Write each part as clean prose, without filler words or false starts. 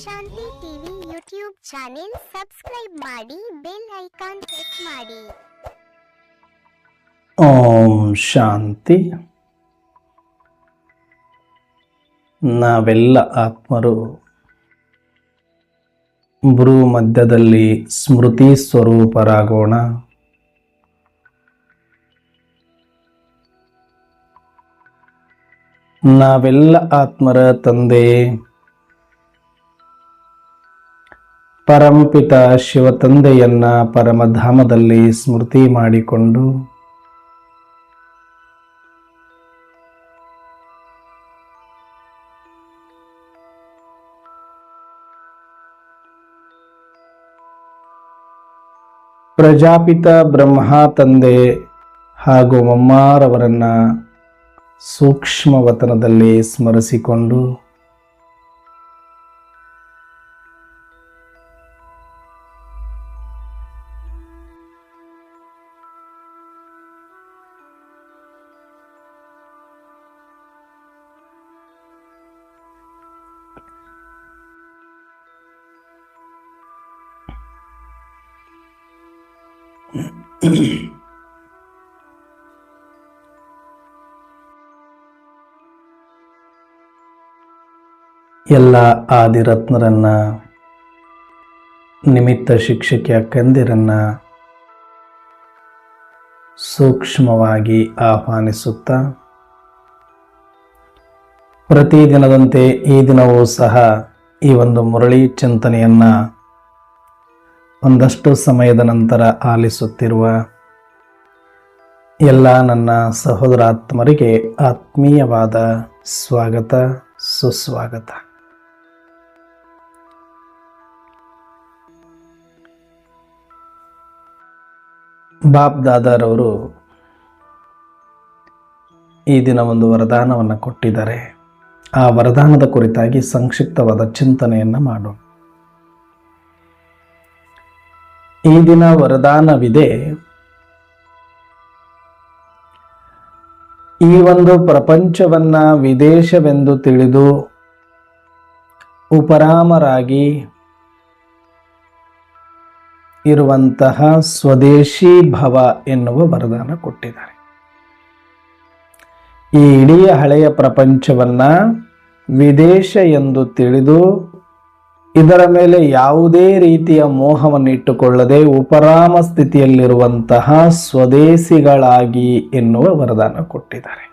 ಶಾಂತಿ TV YouTube channel subscribe ಮಾಡಿ bell icon press ಮಾಡಿ. ಓಂ ಶಾಂತಿ. ನಾವೆಲ್ಲ ಆತ್ಮರು ಭ್ರೂ ಮಧ್ಯದಲ್ಲಿ ಸ್ಮೃತಿ ಸ್ವರೂಪರಾಗೋಣ. ನಾವೆಲ್ಲ ಆತ್ಮರ ತಂದೆ ಪರಂಪಿತ ಶಿವ ತಂದೆಯನ್ನ ಪರಮಧಾಮದಲ್ಲಿ ಸ್ಮೃತಿ ಮಾಡಿಕೊಂಡು ಪ್ರಜಾಪಿತ ಬ್ರಹ್ಮ ತಂದೆ ಹಾಗೂ ಮಮ್ಮಾರವರನ್ನ ಸೂಕ್ಷ್ಮವತನದಲ್ಲಿ ಸ್ಮರಿಸಿಕೊಂಡು ಎಲ್ಲ ಆದಿರತ್ನರನ್ನ, ನಿಮಿತ್ತ ಶಿಕ್ಷಕಿಯ ಕಂದಿರನ್ನ ಸೂಕ್ಷ್ಮವಾಗಿ ಆಹ್ವಾನಿಸುತ್ತಾ, ಪ್ರತಿದಿನದಂತೆ ಈ ದಿನವೂ ಸಹ ಈ ಒಂದು ಮುರಳಿ ಚಿಂತನೆಯನ್ನ ಒಂದಷ್ಟು ಸಮಯದ ನಂತರ ಆಲಿಸುತ್ತಿರುವ ಎಲ್ಲ ನನ್ನ ಸಹೋದರಾತ್ಮರಿಗೆ ಆತ್ಮೀಯವಾದ ಸ್ವಾಗತ, ಸುಸ್ವಾಗತ. ಬಾಪ್ ದಾದಾರವರು ಈ ದಿನ ಒಂದು ವರದಾನವನ್ನು ಕೊಟ್ಟಿದ್ದಾರೆ. ಆ ವರದಾನದ ಕುರಿತಾಗಿ ಸಂಕ್ಷಿಪ್ತವಾದ ಚಿಂತನೆಯನ್ನು ಮಾಡೋಣ. ಈ ದಿನ ವರದಾನವಿದೆ, ಈ ಒಂದು ಪ್ರಪಂಚವನ್ನ ವಿದೇಶವೆಂದು ತಿಳಿದು ಉಪರಾಮರಾಗಿ ಇರುವಂತಹ ಸ್ವದೇಶಿ ಭವ ಎನ್ನುವ ವರದಾನ ಕೊಟ್ಟಿದ್ದಾರೆ. ಈ ಇಡೀ ಹಳೆಯ ಪ್ರಪಂಚವನ್ನ ವಿದೇಶ ಎಂದು ತಿಳಿದು ಇದರ ಮೇಲೆ ಯಾವುದೇ ರೀತಿಯ ಮೋಹವನ್ನು ಇಟ್ಟುಕೊಳ್ಳದೆ ಉಪರಾಮ ಸ್ಥಿತಿಯಲ್ಲಿರುವಂತಹ ಸ್ವದೇಶಿಗಳಾಗಿ ಎನ್ನುವ ವರದಾನ ಕೊಟ್ಟಿದ್ದಾರೆ.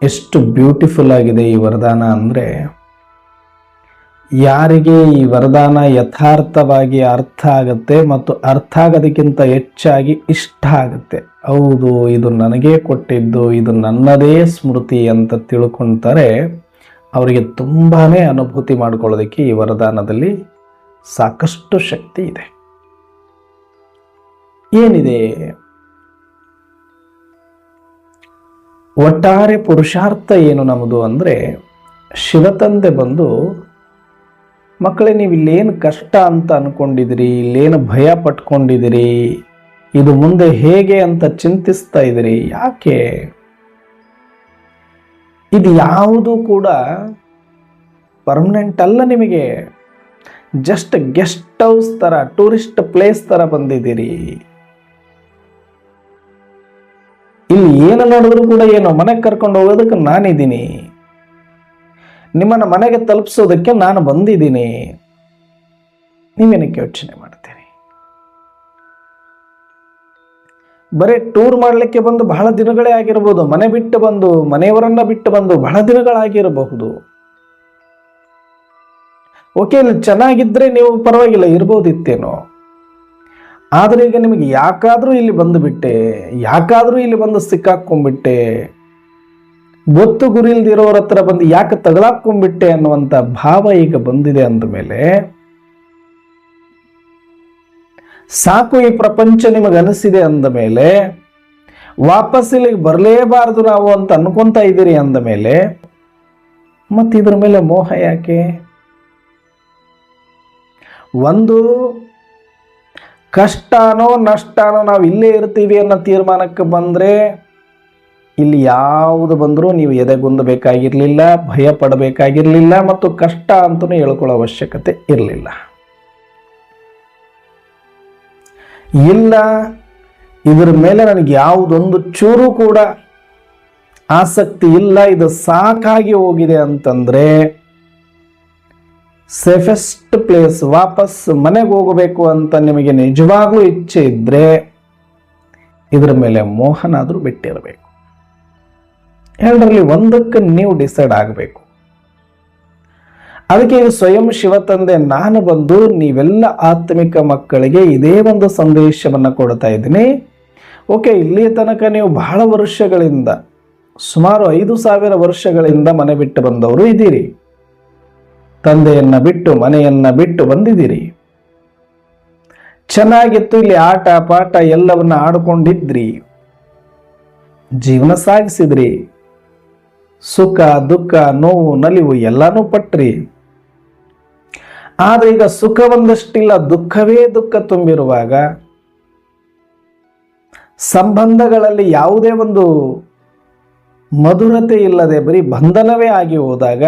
ಎಷ್ಟು ಬ್ಯೂಟಿಫುಲ್ ಆಗಿದೆ ಈ ವರದಾನ ಅಂದ್ರೆ, ಯಾರಿಗೆ ಈ ವರದಾನ ಯಥಾರ್ಥವಾಗಿ ಅರ್ಥ ಆಗುತ್ತೆ ಮತ್ತು ಅರ್ಥ ಆಗೋದಕ್ಕಿಂತ ಹೆಚ್ಚಾಗಿ ಇಷ್ಟ ಆಗುತ್ತೆ, ಹೌದು ಇದು ನನಗೇ ಕೊಟ್ಟಿದ್ದು, ಇದು ನನ್ನದೇ ಸ್ಮೃತಿ ಅಂತ ತಿಳ್ಕೊಂತಾರೆ, ಅವರಿಗೆ ತುಂಬಾನೇ ಅನುಭೂತಿ ಮಾಡಿಕೊಳ್ಳೋದಕ್ಕೆ ಈ ವರದಾನದಲ್ಲಿ ಸಾಕಷ್ಟು ಶಕ್ತಿ ಇದೆ. ಏನಿದೆ? ಒಟ್ಟಾರೆ ಪುರುಷಾರ್ಥ ಏನು ನಮ್ಮದು ಅಂದ್ರೆ, ಶಿವತಂದೆ ಬಂದು, ಮಕ್ಕಳೇ ನೀವು ಇಲ್ಲೇನು ಕಷ್ಟ ಅಂತ ಅನ್ಕೊಂಡಿದಿರಿ, ಇಲ್ಲೇನು ಭಯ ಪಟ್ಕೊಂಡಿದಿರಿ, ಇದು ಮುಂದೆ ಹೇಗೆ ಅಂತ ಚಿಂತಿಸ್ತಾ ಇದ್ದೀರಿ, ಯಾಕೆ? ಇದು ಯಾವುದು ಕೂಡ ಪರ್ಮನೆಂಟ್ ಅಲ್ಲ. ನಿಮಗೆ ಜಸ್ಟ್ ಗೆಸ್ಟ್ ಹೌಸ್ ತರ, ಟೂರಿಸ್ಟ್ ಪ್ಲೇಸ್ ತರ ಬಂದಿದ್ದೀರಿ. ಇಲ್ಲಿ ಏನು ನೋಡಿದ್ರು ಕೂಡ ಏನೋ ಮನೆಗೆ ಕರ್ಕೊಂಡು ಹೋಗೋದಕ್ಕೆ ನಾನಿದ್ದೀನಿ, ನಿಮ್ಮನ್ನ ಮನೆಗೆ ತಲುಪಿಸೋದಕ್ಕೆ ನಾನು ಬಂದಿದ್ದೀನಿ. ನೀವೇನಕ್ಕೆ ಯೋಚನೆ ಮಾಡ್ತೀರಿ? ಬರೀ ಟೂರ್ ಮಾಡಲಿಕ್ಕೆ ಬಂದು ಬಹಳ ದಿನಗಳೇ ಆಗಿರಬಹುದು, ಮನೆ ಬಿಟ್ಟು ಬಂದು, ಮನೆಯವರನ್ನ ಬಿಟ್ಟು ಬಂದು ಬಹಳ ದಿನಗಳಾಗಿರಬಹುದು. ಓಕೆ, ಇಲ್ಲಿ ಚೆನ್ನಾಗಿದ್ರೆ ನೀವು ಪರವಾಗಿಲ್ಲ ಇರ್ಬೋದಿತ್ತೇನೋ. ಆದ್ರೆ ಈಗ ನಿಮಗೆ ಯಾಕಾದ್ರೂ ಇಲ್ಲಿ ಬಂದು ಬಿಟ್ಟೆ, ಯಾಕಾದ್ರೂ ಇಲ್ಲಿ ಬಂದು ಸಿಕ್ಕಾಕೊಂಡ್ಬಿಟ್ಟೆ, ಗೊತ್ತು ಗುರಿ ಇಲ್ದಿರೋರ ಹತ್ರ ಬಂದು ಯಾಕೆ ತಗಲಾಕೊಂಡ್ಬಿಟ್ಟೆ ಅನ್ನುವಂಥ ಭಾವ ಈಗ ಬಂದಿದೆ. ಅಂದಮೇಲೆ ಸಾಕು, ಈ ಪ್ರಪಂಚ ನಿಮಗೆ ಅನಿಸಿದೆ ಅಂದ ಮೇಲೆ, ವಾಪಸ್ ಇಲ್ಲಿಗೆ ಬರಲೇಬಾರದು ನಾವು ಅಂತ ಅನ್ಕೊಂತ ಇದ್ದೀರಿ ಅಂದ ಮೇಲೆ, ಮತ್ತೆ ಇದ್ರ ಮೇಲೆ ಮೋಹ ಯಾಕೆ? ಒಂದು ಕಷ್ಟನೋ ನಷ್ಟನೋ ನಾವು ಇಲ್ಲೇ ಇರ್ತೀವಿ ಅನ್ನೋ ತೀರ್ಮಾನಕ್ಕೆ ಬಂದ್ರೆ ಇಲ್ಲಿ ಯಾವುದು ಬಂದರೂ ನೀವು ಎದೆಗುಂದಬೇಕಾಗಿರಲಿಲ್ಲ, ಭಯ ಪಡಬೇಕಾಗಿರಲಿಲ್ಲ, ಮತ್ತು ಕಷ್ಟ ಅಂತಲೂ ಹೇಳ್ಕೊಳ್ಳೋ ಅವಶ್ಯಕತೆ ಇರಲಿಲ್ಲ. ಇಲ್ಲ, ಇದರ ಮೇಲೆ ನನಗೆ ಯಾವುದೊಂದು ಚೂರು ಕೂಡ ಆಸಕ್ತಿ ಇಲ್ಲ, ಇದು ಸಾಕಾಗಿ ಹೋಗಿದೆ ಅಂತಂದ್ರೆ ಸೇಫೆಸ್ಟ್ ಪ್ಲೇಸ್, ವಾಪಸ್ ಮನೆಗೆ ಹೋಗಬೇಕು ಅಂತ ನಿಮಗೆ ನಿಜವಾಗ್ಲೂ ಇಚ್ಛೆ ಇದ್ರೆ ಇದರ ಮೇಲೆ ಮೋಹನಾದರೂ ಬಿಟ್ಟಿರಬೇಕು. ಎರಡರಲ್ಲಿ ಒಂದಕ್ಕೆ ನೀವು ಡಿಸೈಡ್ ಆಗಬೇಕು. ಅದಕ್ಕೆ ಇದು ಸ್ವಯಂ ಶಿವ ತಂದೆ ನಾನು ಬಂದು ನೀವೆಲ್ಲ ಆತ್ಮಿಕ ಮಕ್ಕಳಿಗೆ ಇದೇ ಒಂದು ಸಂದೇಶವನ್ನು ಕೊಡ್ತಾ ಇದ್ದೀನಿ. ಓಕೆ, ಇಲ್ಲಿಯ ತನಕ ನೀವು ಬಹಳ ವರ್ಷಗಳಿಂದ, ಸುಮಾರು 5,000 ವರ್ಷಗಳಿಂದ ಮನೆ ಬಿಟ್ಟು ಬಂದವರು ಇದ್ದೀರಿ. ತಂದೆಯನ್ನ ಬಿಟ್ಟು ಮನೆಯನ್ನ ಬಿಟ್ಟು ಬಂದಿದ್ದೀರಿ. ಚೆನ್ನಾಗಿತ್ತು, ಇಲ್ಲಿ ಆಟ ಪಾಠ ಎಲ್ಲವನ್ನ ಆಡ್ಕೊಂಡಿದ್ರಿ, ಜೀವನ ಸಾಗಿಸಿದ್ರಿ, ಸುಖ ದುಃಖ ನೋವು ನಲಿವು ಎಲ್ಲಾನು ಪಟ್ರಿ. ಆದ್ರೆ ಈಗ ಸುಖ ಒಂದಷ್ಟಿಲ್ಲ, ದುಃಖವೇ ದುಃಖ ತುಂಬಿರುವಾಗ, ಸಂಬಂಧಗಳಲ್ಲಿ ಯಾವುದೇ ಒಂದು ಮಧುರತೆ ಇಲ್ಲದೆ ಬರೀ ಬಂಧನವೇ ಆಗಿ ಹೋದಾಗ,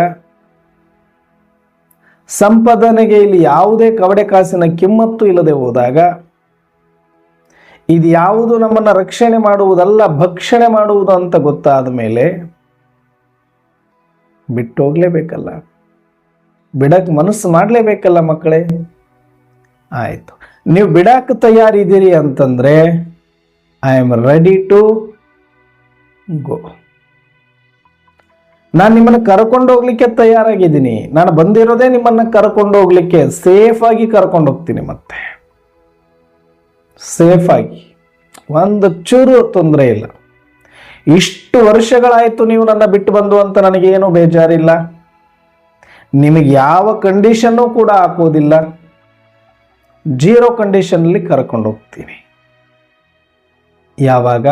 ಸಂಪಾದನೆಗೆ ಇಲ್ಲಿ ಯಾವುದೇ ಕವಡೆ ಕಾಸಿನ ಕಿಮ್ಮತ್ತು ಇಲ್ಲದೆ ಹೋದಾಗ, ಇದು ಯಾವುದು ನಮ್ಮನ್ನು ರಕ್ಷಣೆ ಮಾಡುವುದಲ್ಲ ಭಕ್ಷಣೆ ಮಾಡುವುದು ಅಂತ ಗೊತ್ತಾದ ಮೇಲೆ ಬಿಟ್ಟು ಹೋಗ್ಲೇಬೇಕಲ್ಲ, ಬಿಡಕ್ ಮನಸ್ಸು ಮಾಡಲೇಬೇಕಲ್ಲ ಮಕ್ಕಳೇ. ಆಯ್ತು, ನೀವು ಬಿಡಕ್ಕೆ ತಯಾರಿದ್ದೀರಿ ಅಂತಂದ್ರೆ I am ready to go. ನಾನು ನಿಮ್ಮನ್ನು ಕರ್ಕೊಂಡು ಹೋಗ್ಲಿಕ್ಕೆ ತಯಾರಾಗಿದ್ದೀನಿ. ನಾನು ಬಂದಿರೋದೇ ನಿಮ್ಮನ್ನು ಕರ್ಕೊಂಡು ಹೋಗ್ಲಿಕ್ಕೆ, ಸೇಫ್ ಆಗಿ ಕರ್ಕೊಂಡು ಹೋಗ್ತೀನಿ. ಮತ್ತೆ ಸೇಫ್ ಆಗಿ, ಒಂದು ಚೂರು ತೊಂದರೆ ಇಲ್ಲ. ಇಷ್ಟು ವರ್ಷಗಳಾಯ್ತು ನೀವು ನನ್ನ ಬಿಟ್ಟು ಬಂದು ಅಂತ ನನಗೇನು ಬೇಜಾರಿಲ್ಲ. ನಿಮಗೆ ಯಾವ ಕಂಡೀಷನ್ನು ಕೂಡ ಹಾಕೋದಿಲ್ಲ, 0 ಕಂಡೀಷನ್ಲಿ ಕರ್ಕೊಂಡು ಹೋಗ್ತೀನಿ. ಯಾವಾಗ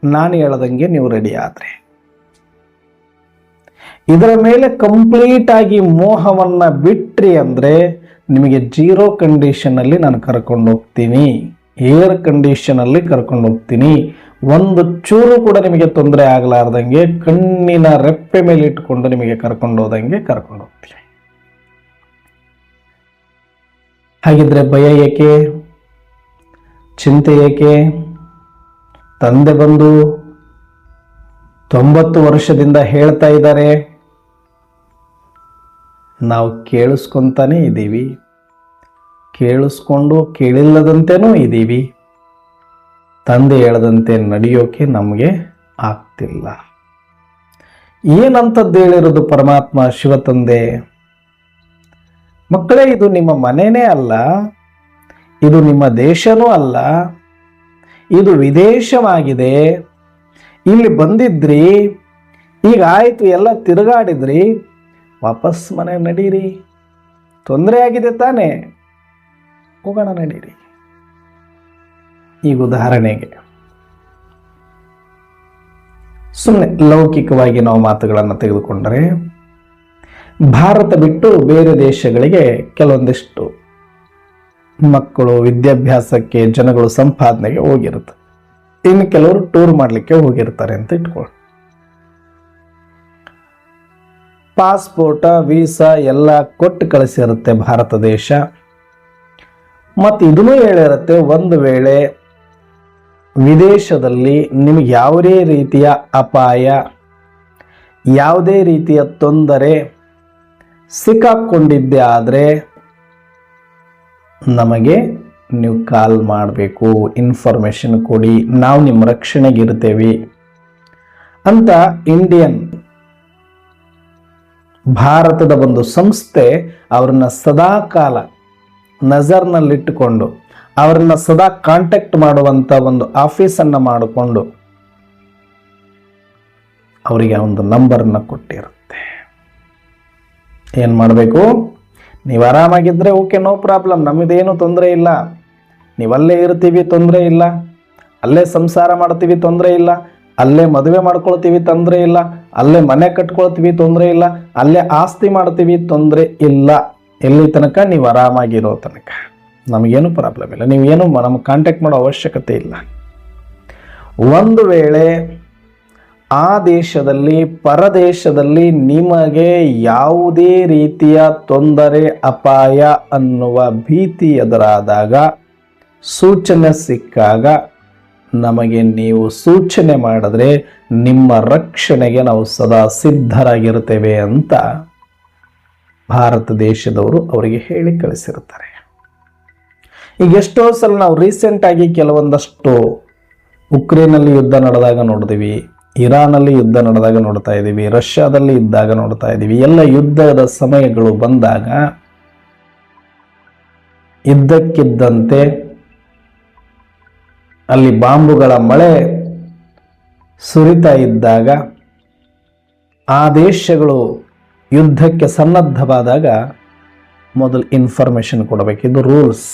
ನಾನು ಹೇಳದಂಗೆ ನೀವು ರೆಡಿ ಆದ್ರೆ, ಇದರ ಮೇಲೆ ಕಂಪ್ಲೀಟ್ ಆಗಿ ಮೋಹವನ್ನ ಬಿಟ್ರಿ ಅಂದ್ರೆ ನಿಮಗೆ 0 ಕಂಡೀಷನ್ ಅಲ್ಲಿ ನಾನು ಕರ್ಕೊಂಡು ಹೋಗ್ತೀನಿ, ಏರ್ ಕಂಡೀಷನ್ ಅಲ್ಲಿ ಕರ್ಕೊಂಡು ಹೋಗ್ತೀನಿ. ಒಂದು ಚೂರು ಕೂಡ ನಿಮಗೆ ತೊಂದರೆ ಆಗಲಾರ್ದಂಗೆ ಕಣ್ಣಿನ ರೆಪ್ಪೆ ಮೇಲೆ ಇಟ್ಕೊಂಡು ನಿಮಗೆ ಕರ್ಕೊಂಡು ಹೋದಂಗೆ ಕರ್ಕೊಂಡು ಹೋಗ್ತೀನಿ. ಹಾಗಿದ್ರೆ ಭಯ ಏಕೆ, ಚಿಂತೆ ಏಕೆ? ತಂದೆ ಬಂದು 90 ವರ್ಷದಿಂದ ಹೇಳ್ತಾ ಇದ್ದಾರೆ, ನಾವು ಕೇಳಿಸ್ಕೊಂತಾನೆ ಇದ್ದೀವಿ, ಕೇಳಿಸ್ಕೊಂಡು ಕೇಳಿಲ್ಲದಂತೆನೂ ಇದ್ದೀವಿ. ತಂದೆ ಹೇಳದಂತೆ ನಡೆಯೋಕೆ ನಮಗೆ ಆಗ್ತಿಲ್ಲ. ಏನಂತದ್ದು ಹೇಳಿರೋದು ಪರಮಾತ್ಮ ಶಿವ ತಂದೆ? ಮಕ್ಕಳೇ, ಇದು ನಿಮ್ಮ ಮನೆನೇ ಅಲ್ಲ, ಇದು ನಿಮ್ಮ ದೇಶನೂ ಅಲ್ಲ, ಇದು ವಿದೇಶವಾಗಿದೆ. ಇಲ್ಲಿ ಬಂದಿದ್ರಿ, ಈಗ ಆಯ್ತು, ಎಲ್ಲ ತಿರುಗಾಡಿದ್ರಿ, ವಾಪಸ್ ಮನೆ ನಡೀರಿ. ತೊಂದರೆ ಆಗಿದೆ ತಾನೇ, ಹೋಗೋಣ ನಡೀರಿ. ಈಗ ಉದಾಹರಣೆಗೆ ಸುಮ್ಮನೆ ಲೌಕಿಕವಾಗಿ ನಾವು ಮಾತುಗಳನ್ನು ತೆಗೆದುಕೊಂಡರೆ, ಭಾರತ ಬಿಟ್ಟು ಬೇರೆ ದೇಶಗಳಿಗೆ ಕೆಲವೊಂದಿಷ್ಟು ಮಕ್ಕಳು ವಿದ್ಯಾಭ್ಯಾಸಕ್ಕೆ, ಜನಗಳು ಸಂಪಾದನೆಗೆ ಹೋಗಿರುತ್ತೆ. ಇನ್ನು ಕೆಲವರು ಟೂರ್ ಮಾಡಲಿಕ್ಕೆ ಹೋಗಿರ್ತಾರೆ ಅಂತ ಇಟ್ಕೊಳ್ಳಿ. ಪಾಸ್ಪೋರ್ಟ ವೀಸಾ ಎಲ್ಲ ಕೊಟ್ಟು ಕಳಿಸಿರುತ್ತೆ ಭಾರತ ದೇಶ. ಮತ್ತು ಇದನ್ನೂ ಹೇಳಿರುತ್ತೆ, ಒಂದು ವೇಳೆ ವಿದೇಶದಲ್ಲಿ ನಿಮಗೆ ಯಾವುದೇ ರೀತಿಯ ಅಪಾಯ, ಯಾವುದೇ ರೀತಿಯ ತೊಂದರೆ ಸಿಕ್ಕಾಕೊಂಡಿದ್ದೆ ಆದರೆ ನಮಗೆ ನೀವು ಕಾಲ್ ಮಾಡಬೇಕು, ಇನ್ಫಾರ್ಮೇಶನ್ ಕೊಡಿ, ನಾವು ನಿಮ್ಮ ರಕ್ಷಣೆಗಿರ್ತೇವೆ ಅಂತ ಇಂಡಿಯನ್ ಭಾರತದ ಒಂದು ಸಂಸ್ಥೆ ಅವರನ್ನ ಸದಾಕಾಲ ನಜರ್ನಲ್ಲಿಟ್ಟುಕೊಂಡು, ಅವರನ್ನ ಸದಾ ಕಾಂಟ್ಯಾಕ್ಟ್ ಮಾಡುವಂತ ಒಂದು ಆಫೀಸನ್ನು ಮಾಡಿಕೊಂಡು ಅವರಿಗೆ ಒಂದು ನಂಬರನ್ನು ಕೊಟ್ಟಿರುತ್ತೆ. ಏನು ಮಾಡಬೇಕು? ನೀವು ಆರಾಮಾಗಿದ್ದರೆ ಓಕೆ, ನೋ ಪ್ರಾಬ್ಲಮ್, ನಮ್ಮದೇನು ತೊಂದರೆ ಇಲ್ಲ, ನೀವಲ್ಲೇ ಇರ್ತೀವಿ ತೊಂದರೆ ಇಲ್ಲ, ಅಲ್ಲೇ ಸಂಸಾರ ಮಾಡ್ತೀವಿ ತೊಂದರೆ ಇಲ್ಲ, ಅಲ್ಲೇ ಮದುವೆ ಮಾಡ್ಕೊಳ್ತೀವಿ ತೊಂದರೆ ಇಲ್ಲ, ಅಲ್ಲೇ ಮನೆ ಕಟ್ಕೊಳ್ತೀವಿ ತೊಂದರೆ ಇಲ್ಲ, ಅಲ್ಲೇ ಆಸ್ತಿ ಮಾಡ್ತೀವಿ ತೊಂದರೆ ಇಲ್ಲ. ಎಲ್ಲಿ ತನಕ ನೀವು ಆರಾಮಾಗಿರೋ ತನಕ ನಮಗೇನು ಪ್ರಾಬ್ಲಮ್ ಇಲ್ಲ, ನೀವೇನು ನಮಗೆ ಕಾಂಟ್ಯಾಕ್ಟ್ ಮಾಡೋ ಅವಶ್ಯಕತೆ ಇಲ್ಲ. ಒಂದು ವೇಳೆ ಆ ದೇಶದಲ್ಲಿ ಪರದೇಶದಲ್ಲಿ ನಿಮಗೆ ಯಾವುದೇ ರೀತಿಯ ತೊಂದರೆ ಅಪಾಯ ಅನ್ನುವ ಭೀತಿ ಎದುರಾದಾಗ ಸೂಚನೆ ಸಿಕ್ಕಾಗ ನಮಗೆ ನೀವು ಸೂಚನೆ ಮಾಡಿದ್ರೆ ನಿಮ್ಮ ರಕ್ಷಣೆಗೆ ನಾವು ಸದಾ ಸಿದ್ಧರಾಗಿರ್ತೇವೆ ಅಂತ ಭಾರತ ದೇಶದವರು ಅವರಿಗೆ ಹೇಳಿ ಕಳಿಸಿರ್ತಾರೆ. ಈಗ ಎಷ್ಟೋ ಸಲ ನಾವು ರೀಸೆಂಟ್ ಆಗಿ ಕೆಲವೊಂದಷ್ಟು ಉಕ್ರೇನಲ್ಲಿ ಯುದ್ಧ ನಡೆದಾಗ ನೋಡಿದ್ವಿ, ಇರಾನಲ್ಲಿ ಯುದ್ಧ ನಡೆದಾಗ ನೋಡ್ತಾ ಇದ್ದೀವಿ, ರಷ್ಯಾದಲ್ಲಿ ಇದ್ದಾಗ ನೋಡ್ತಾ ಇದ್ದೀವಿ. ಎಲ್ಲ ಯುದ್ಧದ ಸಮಯಗಳು ಬಂದಾಗ ಇದ್ದಕ್ಕಿದ್ದಂತೆ ಅಲ್ಲಿ ಬಾಂಬುಗಳ ಮಳೆ ಸುರಿತಾ ಇದ್ದಾಗ ಆ ದೇಶಗಳು ಯುದ್ಧಕ್ಕೆ ಸನ್ನದ್ಧವಾದಾಗ ಮೊದಲು ಇನ್ಫಾರ್ಮೇಶನ್ ಕೊಡಬೇಕು. ಇದು ರೂಲ್ಸ್,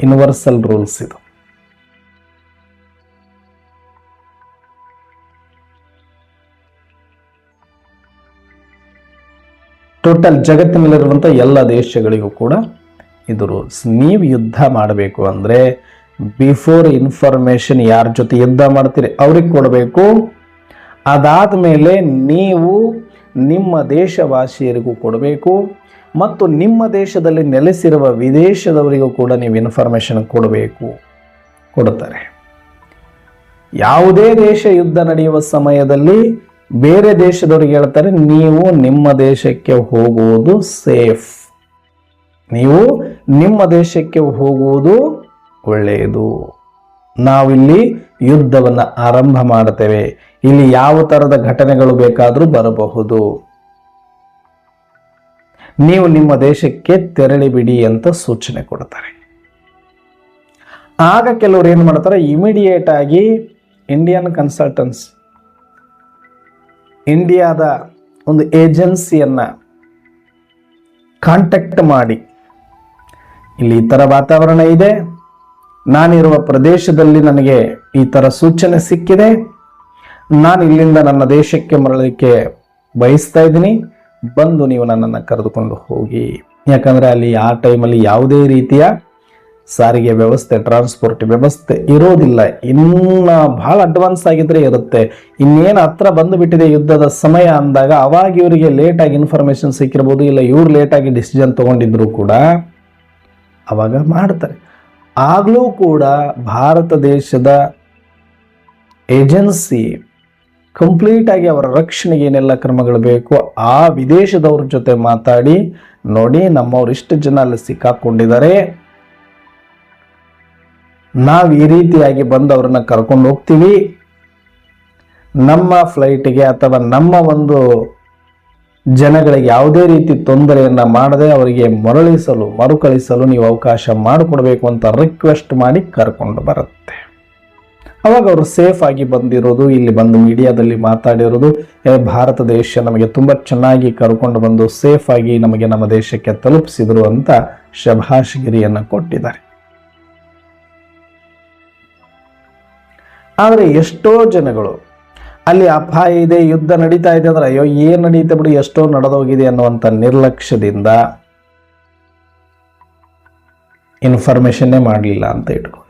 ಯೂನಿವರ್ಸಲ್ ರೂಲ್ಸ್. ಇದು ಟೋಟಲ್ ಜಗತ್ತಿನಲ್ಲಿರುವಂಥ ಎಲ್ಲ ದೇಶಗಳಿಗೂ ಕೂಡ ಇದು ರೂಲ್ಸ್. ನೀವು ಯುದ್ಧ ಮಾಡಬೇಕು ಅಂದರೆ ಬಿಫೋರ್ ಇನ್ಫಾರ್ಮೇಶನ್ ಯಾರ ಜೊತೆ ಯುದ್ಧ ಮಾಡ್ತೀರಿ ಅವ್ರಿಗೆ ಕೊಡಬೇಕು. ಅದಾದ ಮೇಲೆ ನೀವು ನಿಮ್ಮ ದೇಶವಾಸಿಯರಿಗೂ ಕೊಡಬೇಕು ಮತ್ತು ನಿಮ್ಮ ದೇಶದಲ್ಲಿ ನೆಲೆಸಿರುವ ವಿದೇಶದವರಿಗೂ ಕೂಡ ನೀವು ಇನ್ಫಾರ್ಮೇಶನ್ ಕೊಡುತ್ತಾರೆ. ಯಾವುದೇ ದೇಶ ಯುದ್ಧ ನಡೆಯುವ ಸಮಯದಲ್ಲಿ ಬೇರೆ ದೇಶದವರಿಗೆ ಹೇಳ್ತಾರೆ, ನೀವು ನಿಮ್ಮ ದೇಶಕ್ಕೆ ಹೋಗುವುದು ಸೇಫ್, ನೀವು ನಿಮ್ಮ ದೇಶಕ್ಕೆ ಹೋಗುವುದು ಒಳ್ಳೆಯದು, ನಾವಿಲ್ಲಿ ಯುದ್ಧವನ್ನು ಆರಂಭ ಮಾಡುತ್ತೇವೆ, ಇಲ್ಲಿ ಯಾವ ತರದ ಘಟನೆಗಳು ಬೇಕಾದರೂ ಬರಬಹುದು, ನೀವು ನಿಮ್ಮ ದೇಶಕ್ಕೆ ತೆರಳಿ ಬಿಡಿ ಅಂತ ಸೂಚನೆ ಕೊಡ್ತಾರೆ. ಆಗ ಕೆಲವರು ಏನು ಮಾಡ್ತಾರೆ, ಇಮಿಡಿಯೇಟ್ ಆಗಿ ಇಂಡಿಯನ್ ಕನ್ಸಲ್ಟೆನ್ಸ್, ಇಂಡಿಯಾದ ಒಂದು ಏಜೆನ್ಸಿಯನ್ನ ಕಾಂಟ್ಯಾಕ್ಟ್ ಮಾಡಿ, ಇಲ್ಲಿ ಈ ಥರ ವಾತಾವರಣ ಇದೆ, ನಾನಿರುವ ಪ್ರದೇಶದಲ್ಲಿ ನನಗೆ ಈ ಥರ ಸೂಚನೆ ಸಿಕ್ಕಿದೆ, ನಾನು ಇಲ್ಲಿಂದ ನನ್ನ ದೇಶಕ್ಕೆ ಮರಳಲಿಕ್ಕೆ ಬಯಸ್ತಾ ಇದ್ದೀನಿ, ಬಂದು ನೀವು ನನ್ನನ್ನು ಕರೆದುಕೊಂಡು ಹೋಗಿ. ಯಾಕಂದರೆ ಅಲ್ಲಿ ಆ ಟೈಮಲ್ಲಿ ಯಾವುದೇ ರೀತಿಯ ಸಾರಿಗೆ ವ್ಯವಸ್ಥೆ, ಟ್ರಾನ್ಸ್ಪೋರ್ಟ್ ವ್ಯವಸ್ಥೆ ಇರೋದಿಲ್ಲ. ಇನ್ನು ಬಹಳ ಅಡ್ವಾನ್ಸ್ ಆಗಿದ್ರೆ ಇರುತ್ತೆ. ಇನ್ನೇನು ಹತ್ರ ಬಂದುಬಿಟ್ಟಿದೆ ಯುದ್ಧದ ಸಮಯ ಅಂದಾಗ ಅವಾಗ ಇವರಿಗೆ ಲೇಟಾಗಿ ಇನ್ಫಾರ್ಮೇಶನ್ ಸಿಕ್ಕಿರ್ಬೋದು, ಇಲ್ಲ ಇವ್ರು ಲೇಟಾಗಿ ಡಿಸಿಷನ್ ತಗೊಂಡಿದ್ರು ಕೂಡ ಅವಾಗ ಮಾಡ್ತಾರೆ. ಆಗಲೂ ಕೂಡ ಭಾರತ ದೇಶದ ಏಜೆನ್ಸಿ ಕಂಪ್ಲೀಟ್ ಆಗಿ ಅವರ ರಕ್ಷಣೆಗೆ ಏನೆಲ್ಲ ಕ್ರಮಗಳು ಬೇಕು ಆ ವಿದೇಶದವ್ರ ಜೊತೆ ಮಾತಾಡಿ, ನೋಡಿ ನಮ್ಮವ್ರು ಇಷ್ಟು ಜನ ಅಲ್ಲಿ ಸಿಕ್ಕಾಕೊಂಡಿದ್ದಾರೆ, ನಾವು ಈ ರೀತಿಯಾಗಿ ಬಂದು ಅವ್ರನ್ನ ಕರ್ಕೊಂಡು ಹೋಗ್ತೀವಿ, ನಮ್ಮ ಫ್ಲೈಟ್ಗೆ ಅಥವಾ ನಮ್ಮ ಒಂದು ಜನಗಳಿಗೆ ಯಾವುದೇ ರೀತಿ ತೊಂದರೆಯನ್ನ ಮಾಡದೆ ಅವರಿಗೆ ಮರುಕಳಿಸಲು ನೀವು ಅವಕಾಶ ಮಾಡಿಕೊಡ್ಬೇಕು ಅಂತ ರಿಕ್ವೆಸ್ಟ್ ಮಾಡಿ ಕರ್ಕೊಂಡು ಬರುತ್ತೆ. ಅವಾಗ ಅವರು ಸೇಫ್ ಆಗಿ ಬಂದಿರೋದು, ಇಲ್ಲಿ ಬಂದು ಮೀಡಿಯಾದಲ್ಲಿ ಮಾತಾಡಿರೋದು, ಭಾರತ ದೇಶ ನಮಗೆ ತುಂಬ ಚೆನ್ನಾಗಿ ಕರ್ಕೊಂಡು ಬಂದು ಸೇಫ್ ಆಗಿ ನಮಗೆ ನಮ್ಮ ದೇಶಕ್ಕೆ ತಲುಪಿಸಿದ್ರು ಅಂತ ಶಭಾಷ್ಗಿರಿಯನ್ನು ಕೊಟ್ಟಿದ್ದಾರೆ. ಆದರೆ ಎಷ್ಟೋ ಜನಗಳು ಅಲ್ಲಿ ಅಪಾಯ ಇದೆ, ಯುದ್ಧ ನಡೀತಾ ಇದೆ ಅಂದ್ರೆ ಅಯ್ಯೋ ಏನು ನಡೀತಾ ಬಿಡಿ, ಎಷ್ಟೋ ನಡೆದೋಗಿದೆ ಅನ್ನುವಂಥ ನಿರ್ಲಕ್ಷ್ಯದಿಂದ ಇನ್ಫಾರ್ಮೇಶನ್ನೇ ಮಾಡಲಿಲ್ಲ ಅಂತ ಇಟ್ಕೊಳ್ಳಿ.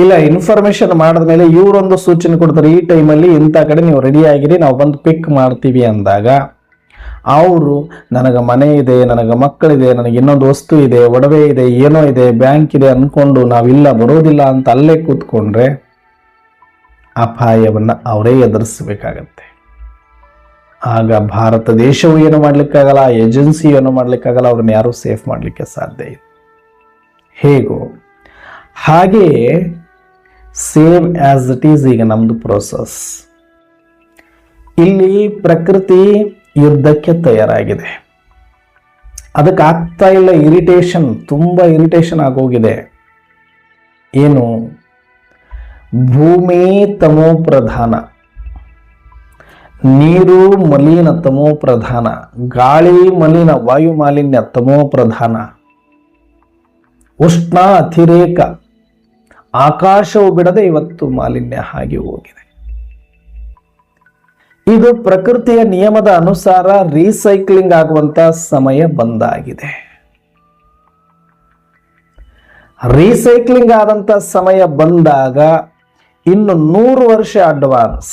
ಇಲ್ಲ, ಇನ್ಫಾರ್ಮೇಶನ್ ಮಾಡಿದ್ಮೇಲೆ ಇವರೊಂದು ಸೂಚನೆ ಕೊಡ್ತಾರೆ, ಈ ಟೈಮಲ್ಲಿ ಇಂಥ ಕಡೆ ನೀವು ರೆಡಿ ಆಗಿರಿ, ನಾವು ಬಂದು ಪಿಕ್ ಮಾಡ್ತೀವಿ ಅಂದಾಗ ಅವರು ನನಗೆ ಮನೆ ಇದೆ, ನನಗೆ ಮಕ್ಕಳಿದೆ, ನನಗೆ ಇನ್ನೊಂದು ವಸ್ತು ಇದೆ, ಒಡವೆ ಇದೆ, ಏನೋ ಇದೆ, ಬ್ಯಾಂಕ್ ಇದೆ ಅಂದ್ಕೊಂಡು ನಾವಿಲ್ಲ ಬರೋದಿಲ್ಲ ಅಂತ ಅಲ್ಲೇ ಕೂತ್ಕೊಂಡ್ರೆ ಅಪಾಯವನ್ನು ಅವರೇ ಎದುರಿಸಬೇಕಾಗತ್ತೆ. ಆಗ ಭಾರತ ದೇಶವು ಏನು ಮಾಡಲಿಕ್ಕಾಗಲ್ಲ, ಏಜೆನ್ಸಿ ಏನು ಮಾಡಲಿಕ್ಕಾಗಲ್ಲ, ಅವ್ರನ್ನ ಯಾರೂ ಸೇಫ್ ಮಾಡಲಿಕ್ಕೆ ಸಾಧ್ಯ ಇಲ್ಲ. ಹೇಗೋ ಹಾಗೆಯೇ ಸೇಮ್ ಆಸ್ ಇಟ್ ಈಸ್ ಈಗ ನಮ್ಮದು ಪ್ರೋಸೆಸ್. ಇಲ್ಲಿ ಪ್ರಕೃತಿ ಯುದ್ಧಕ್ಕೆ ತಯಾರಾಗಿದೆ, ಅದಕ್ಕೆ ಆಗ್ತಾ ಇಲ್ಲ, ಇರಿಟೇಷನ್, ತುಂಬ ಇರಿಟೇಷನ್ ಆಗೋಗಿದೆ. ಏನು? ಭೂಮಿ ತಮೋ ಪ್ರಧಾನ, ನೀರು ಮಲಿನ ತಮೋ ಪ್ರಧಾನ, ಗಾಳಿ ಮಲಿನ ವಾಯು ಮಾಲಿನ್ಯ ತಮೋ ಪ್ರಧಾನ, ಉಷ್ಣ ಅತಿರೇಕ, ಆಕಾಶವು ಬಿಡದೆ ಇವತ್ತು ಮಾಲಿನ್ಯ ಹಾಗೆ ಹೋಗಿದೆ. ಇದು ಪ್ರಕೃತಿಯ ನಿಯಮದ ಅನುಸಾರ ರೀಸೈಕ್ಲಿಂಗ್ ಆಗುವಂತ ಸಮಯ ಬಂದಾಗಿದೆ. ರೀಸೈಕ್ಲಿಂಗ್ ಆದಂತ ಸಮಯ ಬಂದಾಗ ಇನ್ನು 100 ವರ್ಷ ಅಡ್ವಾನ್ಸ್.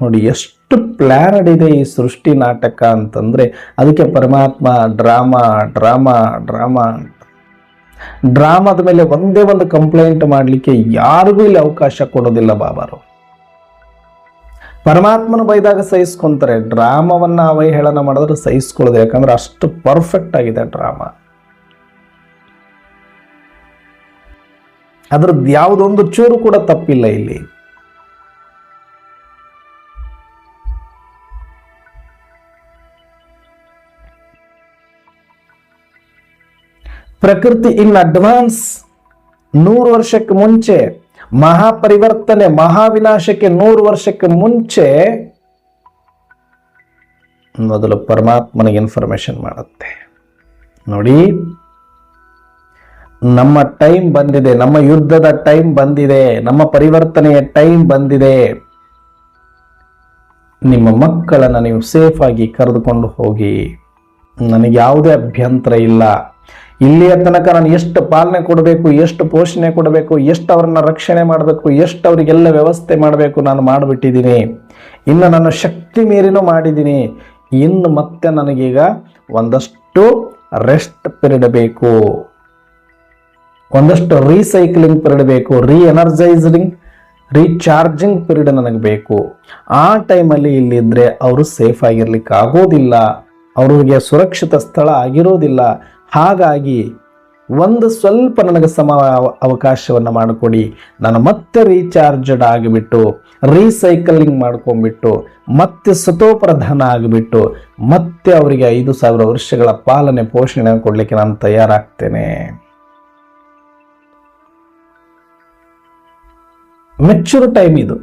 ನೋಡಿ ಎಷ್ಟು ಪ್ಲಾನಡ್ ಇದೆ ಈ ಸೃಷ್ಟಿ ನಾಟಕ ಅಂತಂದ್ರೆ, ಅದಕ್ಕೆ ಪರಮಾತ್ಮ ಡ್ರಾಮಾ ಡ್ರಾಮಾ ಡ್ರಾಮಾ ಅಂತ. ಡ್ರಾಮಾದ ಮೇಲೆ ಒಂದೇ ಒಂದು ಕಂಪ್ಲೇಂಟ್ ಮಾಡಲಿಕ್ಕೆ ಯಾರಿಗೂ ಇಲ್ಲಿ ಅವಕಾಶ ಕೊಡೋದಿಲ್ಲ ಬಾಬಾರು. ಪರಮಾತ್ಮನ ಬೈದಾಗ ಸಹಿಸ್ಕೊಂತಾರೆ, ಡ್ರಾಮಾವನ್ನ ಅವಹೇಳನ ಮಾಡಿದ್ರೆ ಸಹಿಸ್ಕೊಳ್ಳೋದು, ಯಾಕಂದ್ರೆ ಅಷ್ಟು ಪರ್ಫೆಕ್ಟ್ ಆಗಿದೆ ಡ್ರಾಮಾ. ಅದ್ರದ್ದು ಯಾವುದೊಂದು ಚೂರು ಕೂಡ ತಪ್ಪಿಲ್ಲ ಇಲ್ಲಿ. ಪ್ರಕೃತಿ ಇನ್ ಅಡ್ವಾನ್ಸ್ 100 ವರ್ಷಕ್ಕೆ ಮುಂಚೆ, ಮಹಾಪರಿವರ್ತನೆ ಮಹಾವಿನಾಶಕ್ಕೆ 100 ವರ್ಷಕ್ಕೆ ಮುಂಚೆ ಮೊದಲು ಪರಮಾತ್ಮನಿಗೆ ಇನ್ಫಾರ್ಮೇಶನ್ ಮಾಡುತ್ತೆ. ನೋಡಿ, ನಮ್ಮ ಟೈಮ್ ಬಂದಿದೆ, ನಮ್ಮ ಯುದ್ಧದ ಟೈಮ್ ಬಂದಿದೆ, ನಮ್ಮ ಪರಿವರ್ತನೆಯ ಟೈಮ್ ಬಂದಿದೆ. ನಿಮ್ಮ ಮಕ್ಕಳನ್ನು ನೀವು ಸೇಫ್ ಆಗಿ ಕರೆದುಕೊಂಡು ಹೋಗಿ, ನನಗೆ ಯಾವುದೇ ಅಭ್ಯಂತರ ಇಲ್ಲ. ಇಲ್ಲಿಯ ತನಕ ನಾನು ಎಷ್ಟು ಪಾಲನೆ ಕೊಡಬೇಕು, ಎಷ್ಟು ಪೋಷಣೆ ಕೊಡಬೇಕು, ಎಷ್ಟು ಅವರನ್ನ ರಕ್ಷಣೆ ಮಾಡಬೇಕು, ಎಷ್ಟು ಅವರಿಗೆಲ್ಲ ವ್ಯವಸ್ಥೆ ಮಾಡಬೇಕು ನಾನು ಮಾಡಿಬಿಟ್ಟಿದ್ದೀನಿ. ಇನ್ನು ನನ್ನ ಶಕ್ತಿ ಮೀರಿನೂ ಮಾಡಿದ್ದೀನಿ. ಇನ್ನು ಮತ್ತೆ ನನಗೀಗ ಒಂದಷ್ಟು ರೆಸ್ಟ್ ಪೀರಿಯಡ್ ಬೇಕು, ಒಂದಷ್ಟು ರೀಸೈಕ್ಲಿಂಗ್ ಪೀರಿಯಡ್ ಬೇಕು, ಎನರ್ಜೈಸಿಂಗ್ ರೀಚಾರ್ಜಿಂಗ್ ಪೀರಿಯಡ್ ನನಗೆ ಬೇಕು. ಆ ಟೈಮಲ್ಲಿ ಇಲ್ಲಿದ್ರೆ ಅವರು ಸೇಫ್ ಆಗಿರ್ಲಿಕ್ಕೆ ಆಗೋದಿಲ್ಲ, ಅವ್ರಿಗೆ ಸುರಕ್ಷಿತ ಸ್ಥಳ ಆಗಿರೋದಿಲ್ಲ. ಹಾಗಾಗಿ ಒಂದು ಸ್ವಲ್ಪ ನನಗೆ ಅವಕಾಶವನ್ನು ಮಾಡಿಕೊಡಿ. ನಾನು ಮತ್ತೆ ರೀಚಾರ್ಜಡ್ ಆಗಿಬಿಟ್ಟು, ರೀಸೈಕಲಿಂಗ್ ಮಾಡ್ಕೊಂಡ್ಬಿಟ್ಟು, ಮತ್ತೆ ಸತೋಪ್ರಧಾನ ಆಗಿಬಿಟ್ಟು, ಮತ್ತೆ ಅವರಿಗೆ 5,000 ವರ್ಷಗಳ ಪಾಲನೆ ಪೋಷಣೆ ಕೊಡಲಿಕ್ಕೆ ನಾನು ತಯಾರಾಗ್ತೇನೆ. ಮೆಚೂರ್ ಟೈಮ್ ಇದು.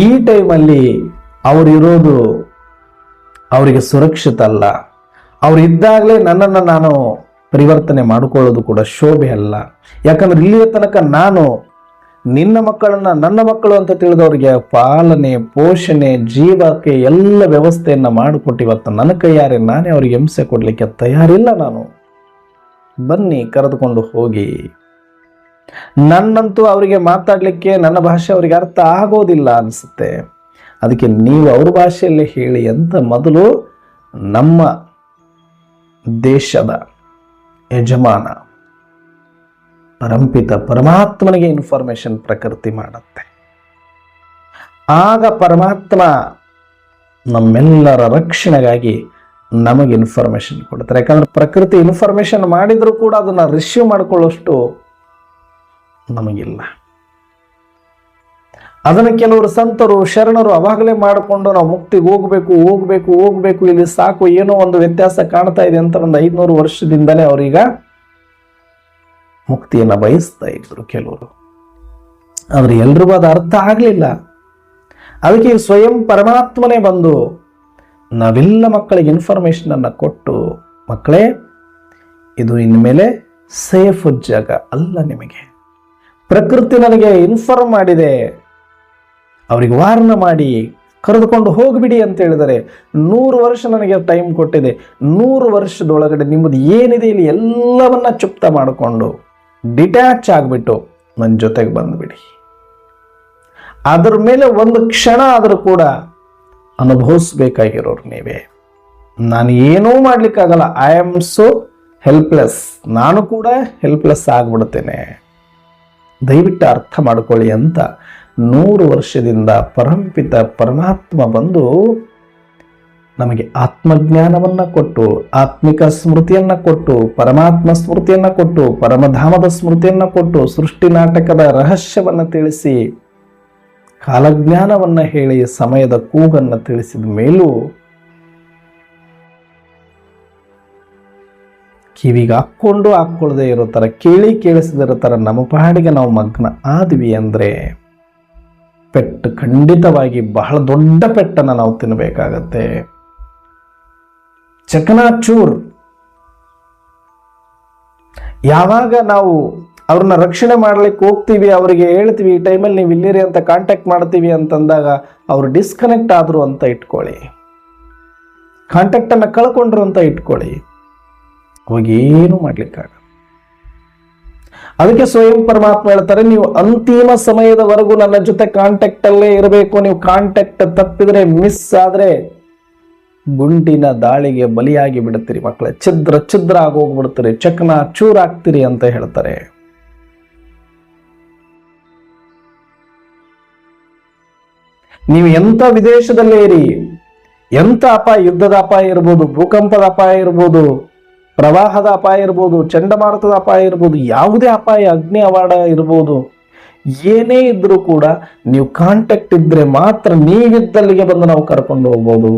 ಈ ಟೈಮಲ್ಲಿ ಅವರಿರೋದು ಅವರಿಗೆ ಸುರಕ್ಷಿತ ಅಲ್ಲ. ಅವರಿದ್ದಾಗಲೇ ನನ್ನನ್ನು ನಾನು ಪರಿವರ್ತನೆ ಮಾಡಿಕೊಳ್ಳೋದು ಕೂಡ ಶೋಭೆ ಅಲ್ಲ. ಯಾಕಂದ್ರೆ ಇಲ್ಲಿಯ ತನಕ ನಾನು ನಿನ್ನ ಮಕ್ಕಳನ್ನ ನನ್ನ ಮಕ್ಕಳು ಅಂತ ತಿಳಿದವರಿಗೆ ಪಾಲನೆ ಪೋಷಣೆ ಜೀವಕ್ಕೆ ಎಲ್ಲ ವ್ಯವಸ್ಥೆಯನ್ನ ಮಾಡಿಕೊಟ್ಟಿವತ್ತು ನನ್ನ ಕೈಯಾರೆ ನಾನೇ ಅವರಿಗೆ ಹಿಂಸೆ ಕೊಡಲಿಕ್ಕೆ ತಯಾರಿಲ್ಲ. ನಾನು ಬನ್ನಿ ಕರೆದುಕೊಂಡು ಹೋಗಿ. ನನ್ನಂತೂ ಅವರಿಗೆ ಮಾತಾಡಲಿಕ್ಕೆ ನನ್ನ ಭಾಷೆ ಅವರಿಗೆ ಅರ್ಥ ಆಗೋದಿಲ್ಲ ಅನಿಸುತ್ತೆ. ಅದಕ್ಕೆ ನೀವು ಅವ್ರ ಭಾಷೆಯಲ್ಲೇ ಹೇಳಿ ಅಂತ ಮೊದಲು ನಮ್ಮ ದೇಶದ ಯಜಮಾನ ಪರಂಪಿತ ಪರಮಾತ್ಮನಿಗೆ ಇನ್ಫಾರ್ಮೇಶನ್ ಪ್ರಕೃತಿ ಮಾಡುತ್ತೆ. ಆಗ ಪರಮಾತ್ಮ ನಮ್ಮೆಲ್ಲರ ರಕ್ಷಣೆಗಾಗಿ ನಮಗೆ ಇನ್ಫಾರ್ಮೇಶನ್ ಕೊಡ್ತಾರೆ. ಯಾಕಂದ್ರೆ ಪ್ರಕೃತಿ ಇನ್ಫಾರ್ಮೇಶನ್ ಮಾಡಿದ್ರು ಕೂಡ ಅದನ್ನ ರಿಸೀವ್ ಮಾಡಿಕೊಳ್ಳೋಷ್ಟು ನಮಗಿಲ್ಲ. ಅದನ್ನು ಕೆಲವರು ಸಂತರು ಶರಣರು ಅವಾಗಲೇ ಮಾಡಿಕೊಂಡು ನಾವು ಮುಕ್ತಿಗೆ ಹೋಗ್ಬೇಕು ಹೋಗ್ಬೇಕು ಹೋಗ್ಬೇಕು, ಇಲ್ಲಿ ಸಾಕು, ಏನೋ ಒಂದು ವ್ಯತ್ಯಾಸ ಕಾಣ್ತಾ ಇದೆ ಅಂತ ಒಂದು 500 ವರ್ಷದಿಂದಲೇ ಅವರೀಗ ಮುಕ್ತಿಯನ್ನ ಬಯಸ್ತಾ ಇದ್ರು ಕೆಲವರು. ಆದ್ರೆ ಎಲ್ರಿಗೂ ಅದು ಅರ್ಥ ಆಗ್ಲಿಲ್ಲ. ಅದಕ್ಕೆ ಸ್ವಯಂ ಪರಮಾತ್ಮನೇ ಬಂದು ನಾವೆಲ್ಲ ಮಕ್ಕಳಿಗೆ ಇನ್ಫಾರ್ಮೇಶನ್ ಅನ್ನ ಕೊಟ್ಟು, ಮಕ್ಕಳೇ ಇದು ಇನ್ಮೇಲೆ ಸೇಫ್ ಜಾಗ ಅಲ್ಲ, ನಿಮಗೆ ಪ್ರಕೃತಿ ನನಗೆ ಇನ್ಫಾರ್ಮ್ ಮಾಡಿದೆ, ಅವರಿಗೆ ವಾರ್ನ ಮಾಡಿ ಕರೆದುಕೊಂಡು ಹೋಗ್ಬಿಡಿ ಅಂತ ಹೇಳಿದರೆ 100 ವರ್ಷ ನನಗೆ ಟೈಮ್ ಕೊಟ್ಟಿದೆ. 100 ವರ್ಷದೊಳಗಡೆ ನಿಮ್ಮದು ಏನಿದೆ ಇಲ್ಲಿ ಎಲ್ಲವನ್ನ ಚುಪ್ತ ಮಾಡಿಕೊಂಡು ಡಿಟ್ಯಾಚ್ ಆಗಿಬಿಟ್ಟು ನನ್ನ ಜೊತೆಗೆ ಬಂದ್ಬಿಡಿ. ಅದರ ಮೇಲೆ ಒಂದು ಕ್ಷಣ ಆದರೂ ಕೂಡ ಅನುಭವಿಸ್ಬೇಕಾಗಿರೋರು ನೀವೇ. ನಾನು ಏನೂ ಮಾಡ್ಲಿಕ್ಕಾಗಲ್ಲ, ಐ ಆಮ್ ಸೋ ಹೆಲ್ಪ್ಲೆಸ್, ನಾನು ಕೂಡ ಹೆಲ್ಪ್ಲೆಸ್ ಆಗ್ಬಿಡ್ತೇನೆ, ದಯವಿಟ್ಟು ಅರ್ಥ ಮಾಡ್ಕೊಳ್ಳಿ ಅಂತ 100 ವರ್ಷದಿಂದ ಪರಂಪಿತ ಪರಮಾತ್ಮ ಬಂದು ನಮಗೆ ಆತ್ಮಜ್ಞಾನವನ್ನ ಕೊಟ್ಟು, ಆತ್ಮಿಕ ಸ್ಮೃತಿಯನ್ನ ಕೊಟ್ಟು, ಪರಮಾತ್ಮ ಸ್ಮೃತಿಯನ್ನ ಕೊಟ್ಟು, ಪರಮಧಾಮದ ಸ್ಮೃತಿಯನ್ನ ಕೊಟ್ಟು, ಸೃಷ್ಟಿ ನಾಟಕದ ರಹಸ್ಯವನ್ನ ತಿಳಿಸಿ, ಕಾಲಜ್ಞಾನವನ್ನ ಹೇಳಿ, ಸಮಯದ ಕೂಗನ್ನ ತಿಳಿಸಿದ ಮೇಲೂ ಕಿವಿಗೆ ಹಾಕ್ಕೊಳ್ಳದೆ ಇರೋ ತರ, ಕೇಳಿಸದಿರೋ ತರ ನಮ್ಮ ಪಾಡಿಗೆ ನಾವು ಮಗ್ನ ಆದ್ವಿ ಅಂದ್ರೆ ಪೆಟ್ಟು ಖಂಡಿತವಾಗಿ ಬಹಳ ದೊಡ್ಡ ಪೆಟ್ಟನ್ನು ನಾವು ತಿನ್ನಬೇಕಾಗತ್ತೆ. ಚಕನಾಚೂರ್. ಯಾವಾಗ ನಾವು ಅವ್ರನ್ನ ರಕ್ಷಣೆ ಮಾಡ್ಲಿಕ್ಕೆ ಹೋಗ್ತೀವಿ, ಅವರಿಗೆ ಹೇಳ್ತೀವಿ ಈ ಟೈಮಲ್ಲಿ ನೀವು ಇಲ್ಲಿರಿ ಅಂತ ಕಾಂಟ್ಯಾಕ್ಟ್ ಮಾಡ್ತೀವಿ ಅಂತಂದಾಗ ಅವರು ಡಿಸ್ಕನೆಕ್ಟ್ ಆದ್ರು ಅಂತ ಇಟ್ಕೊಳ್ಳಿ, ಕಾಂಟ್ಯಾಕ್ಟ್ ಅನ್ನ ಕಳ್ಕೊಂಡ್ರು ಅಂತ ಇಟ್ಕೊಳ್ಳಿ, ಅವಾಗ ಏನು ಮಾಡ್ಲಿಕ್ಕಾಗ. ಅದಕ್ಕೆ ಸ್ವಯಂ ಪರಮಾತ್ಮ ಹೇಳ್ತಾರೆ, ನೀವು ಅಂತಿಮ ಸಮಯದವರೆಗೂ ನನ್ನ ಜೊತೆ ಕಾಂಟ್ಯಾಕ್ಟ್ ಅಲ್ಲೇ ಇರಬೇಕು. ನೀವು ಕಾಂಟ್ಯಾಕ್ಟ್ ತಪ್ಪಿದ್ರೆ, ಮಿಸ್ ಆದ್ರೆ ಗುಂಡಿನ ದಾಳಿಗೆ ಬಲಿಯಾಗಿ ಬಿಡುತ್ತೀರಿ ಮಕ್ಕಳೇ, ಛಿದ್ರ ಆಗೋಗ್ಬಿಡ್ತೀರಿ, ಚಕನ ಚೂರಾಗ್ತೀರಿ ಅಂತ ಹೇಳ್ತಾರೆ. ನೀವು ಎಂತ ವಿದೇಶದಲ್ಲೇ ಇರಿ, ಎಂತ ಅಪಾಯ, ಯುದ್ಧದ ಅಪಾಯ ಇರ್ಬೋದು, ಭೂಕಂಪದ ಅಪಾಯ ಇರ್ಬೋದು, ಪ್ರವಾಹದ ಅಪಾಯ ಇರ್ಬೋದು, ಚಂಡಮಾರುತದ ಅಪಾಯ ಇರ್ಬೋದು, ಯಾವುದೇ ಅಪಾಯ, ಅಗ್ನಿ ಅವಾಡ ಇರ್ಬೋದು, ಏನೇ ಇದ್ರೂ ಕೂಡ ನೀವು ಕಾಂಟ್ಯಾಕ್ಟ್ ಇದ್ರೆ ಮಾತ್ರ ನೀವಿದ್ದಲ್ಲಿಗೆ ಬಂದು ನಾವು ಕರ್ಕೊಂಡು ಹೋಗ್ಬೋದು.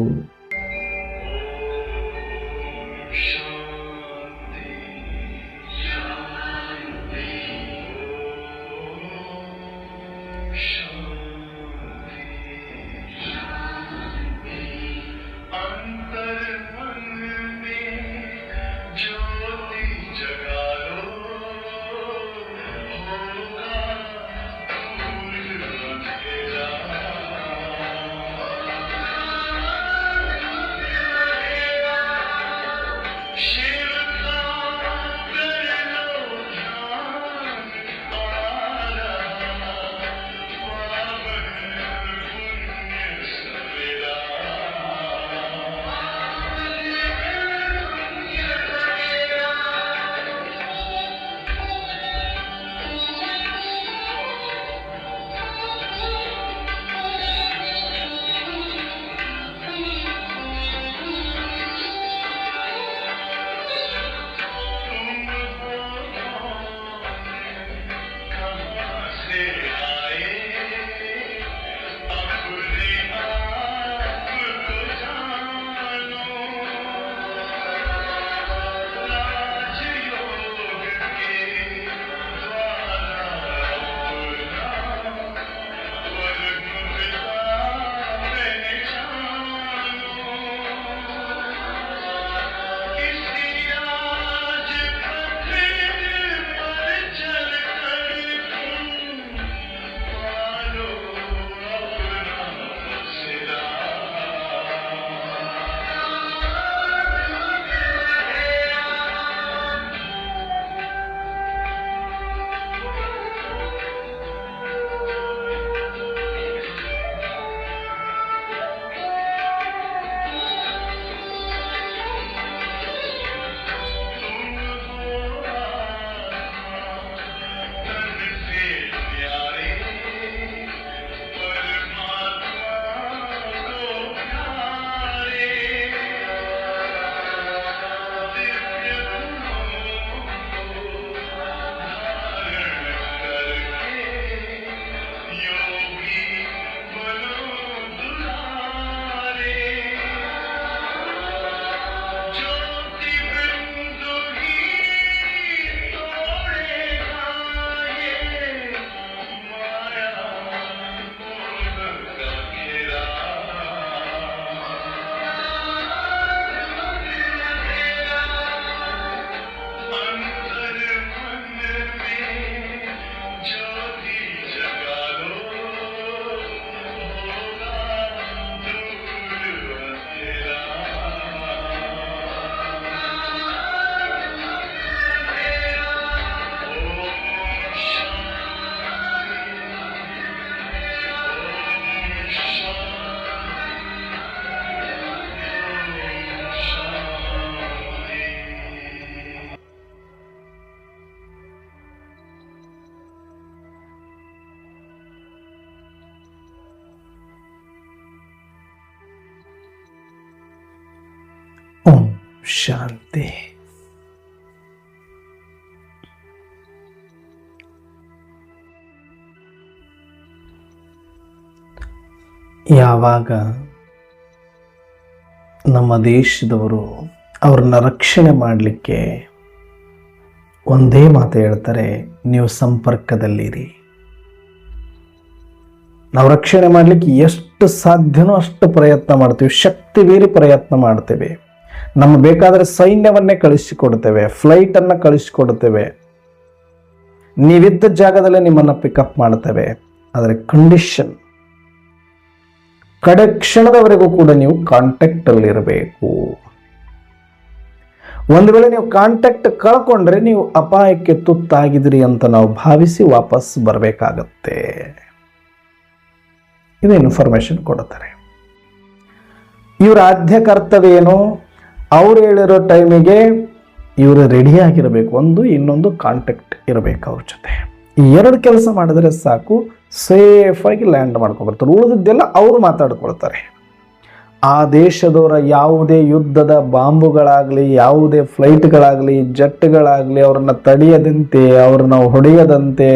ಓಂ ಶಾಂತಿ. ಯಾವಾಗ ನಮ್ಮ ದೇಶದವರು ಅವ್ರನ್ನ ರಕ್ಷಣೆ ಮಾಡಲಿಕ್ಕೆ ಒಂದೇ ಮಾತು ಹೇಳ್ತಾರೆ, ನೀವು ಸಂಪರ್ಕದಲ್ಲಿರಿ. ನಾವು ರಕ್ಷಣೆ ಮಾಡಲಿಕ್ಕೆ ಎಷ್ಟು ಸಾಧ್ಯನೋ ಅಷ್ಟು ಪ್ರಯತ್ನ ಮಾಡ್ತೀವಿ, ಶಕ್ತಿ ಮೀರಿ ಪ್ರಯತ್ನ ಮಾಡ್ತೇವೆ. ನಮ್ಮ ಬೇಕಾದರೆ ಸೈನ್ಯವನ್ನೇ ಕಳಿಸಿಕೊಡ್ತೇವೆ, ಫ್ಲೈಟನ್ನು ಕಳಿಸಿಕೊಡ್ತೇವೆ, ನೀವಿದ್ದ ಜಾಗದಲ್ಲೇ ನಿಮ್ಮನ್ನು ಪಿಕಪ್ ಮಾಡ್ತೇವೆ. ಆದರೆ ಕಂಡೀಷನ್, ಕಡೆ ಕ್ಷಣದವರೆಗೂ ಕೂಡ ನೀವು ಕಾಂಟ್ಯಾಕ್ಟ್ ಅಲ್ಲಿ ಇರಬೇಕು. ಒಂದು ವೇಳೆ ನೀವು ಕಾಂಟ್ಯಾಕ್ಟ್ ಕಳ್ಕೊಂಡ್ರೆ ನೀವು ಅಪಾಯಕ್ಕೆ ತುತ್ತಾಗಿದ್ರಿ ಅಂತ ನಾವು ಭಾವಿಸಿ ವಾಪಸ್ ಬರಬೇಕಾಗತ್ತೆ. ಇದು ಇನ್ಫಾರ್ಮೇಶನ್ ಕೊಡುತ್ತಾರೆ. ಇವರ ಆದ್ಯ ಕರ್ತವ್ಯ ಏನು? ಅವ್ರು ಹೇಳಿರೋ ಟೈಮಿಗೆ ಇವರು ರೆಡಿ ಆಗಿರಬೇಕು. ಇನ್ನೊಂದು ಕಾಂಟ್ಯಾಕ್ಟ್ ಇರಬೇಕು ಅವ್ರ ಜೊತೆ. ಈ ಎರಡು ಕೆಲಸ ಮಾಡಿದ್ರೆ ಸಾಕು, ಸೇಫಾಗಿ ಲ್ಯಾಂಡ್ ಮಾಡ್ಕೊಬರ್ತಾರೆ. ಉಳಿದಿದ್ದೆಲ್ಲ ಅವರು ಮಾತಾಡ್ಕೊಳ್ತಾರೆ. ಆ ದೇಶದವರ ಯಾವುದೇ ಯುದ್ಧದ ಬಾಂಬುಗಳಾಗಲಿ, ಯಾವುದೇ ಫ್ಲೈಟ್ಗಳಾಗಲಿ, ಜೆಟ್ಗಳಾಗಲಿ ಅವ್ರನ್ನ ತಡೆಯದಂತೆ, ಅವ್ರನ್ನ ಹೊಡೆಯದಂತೆ,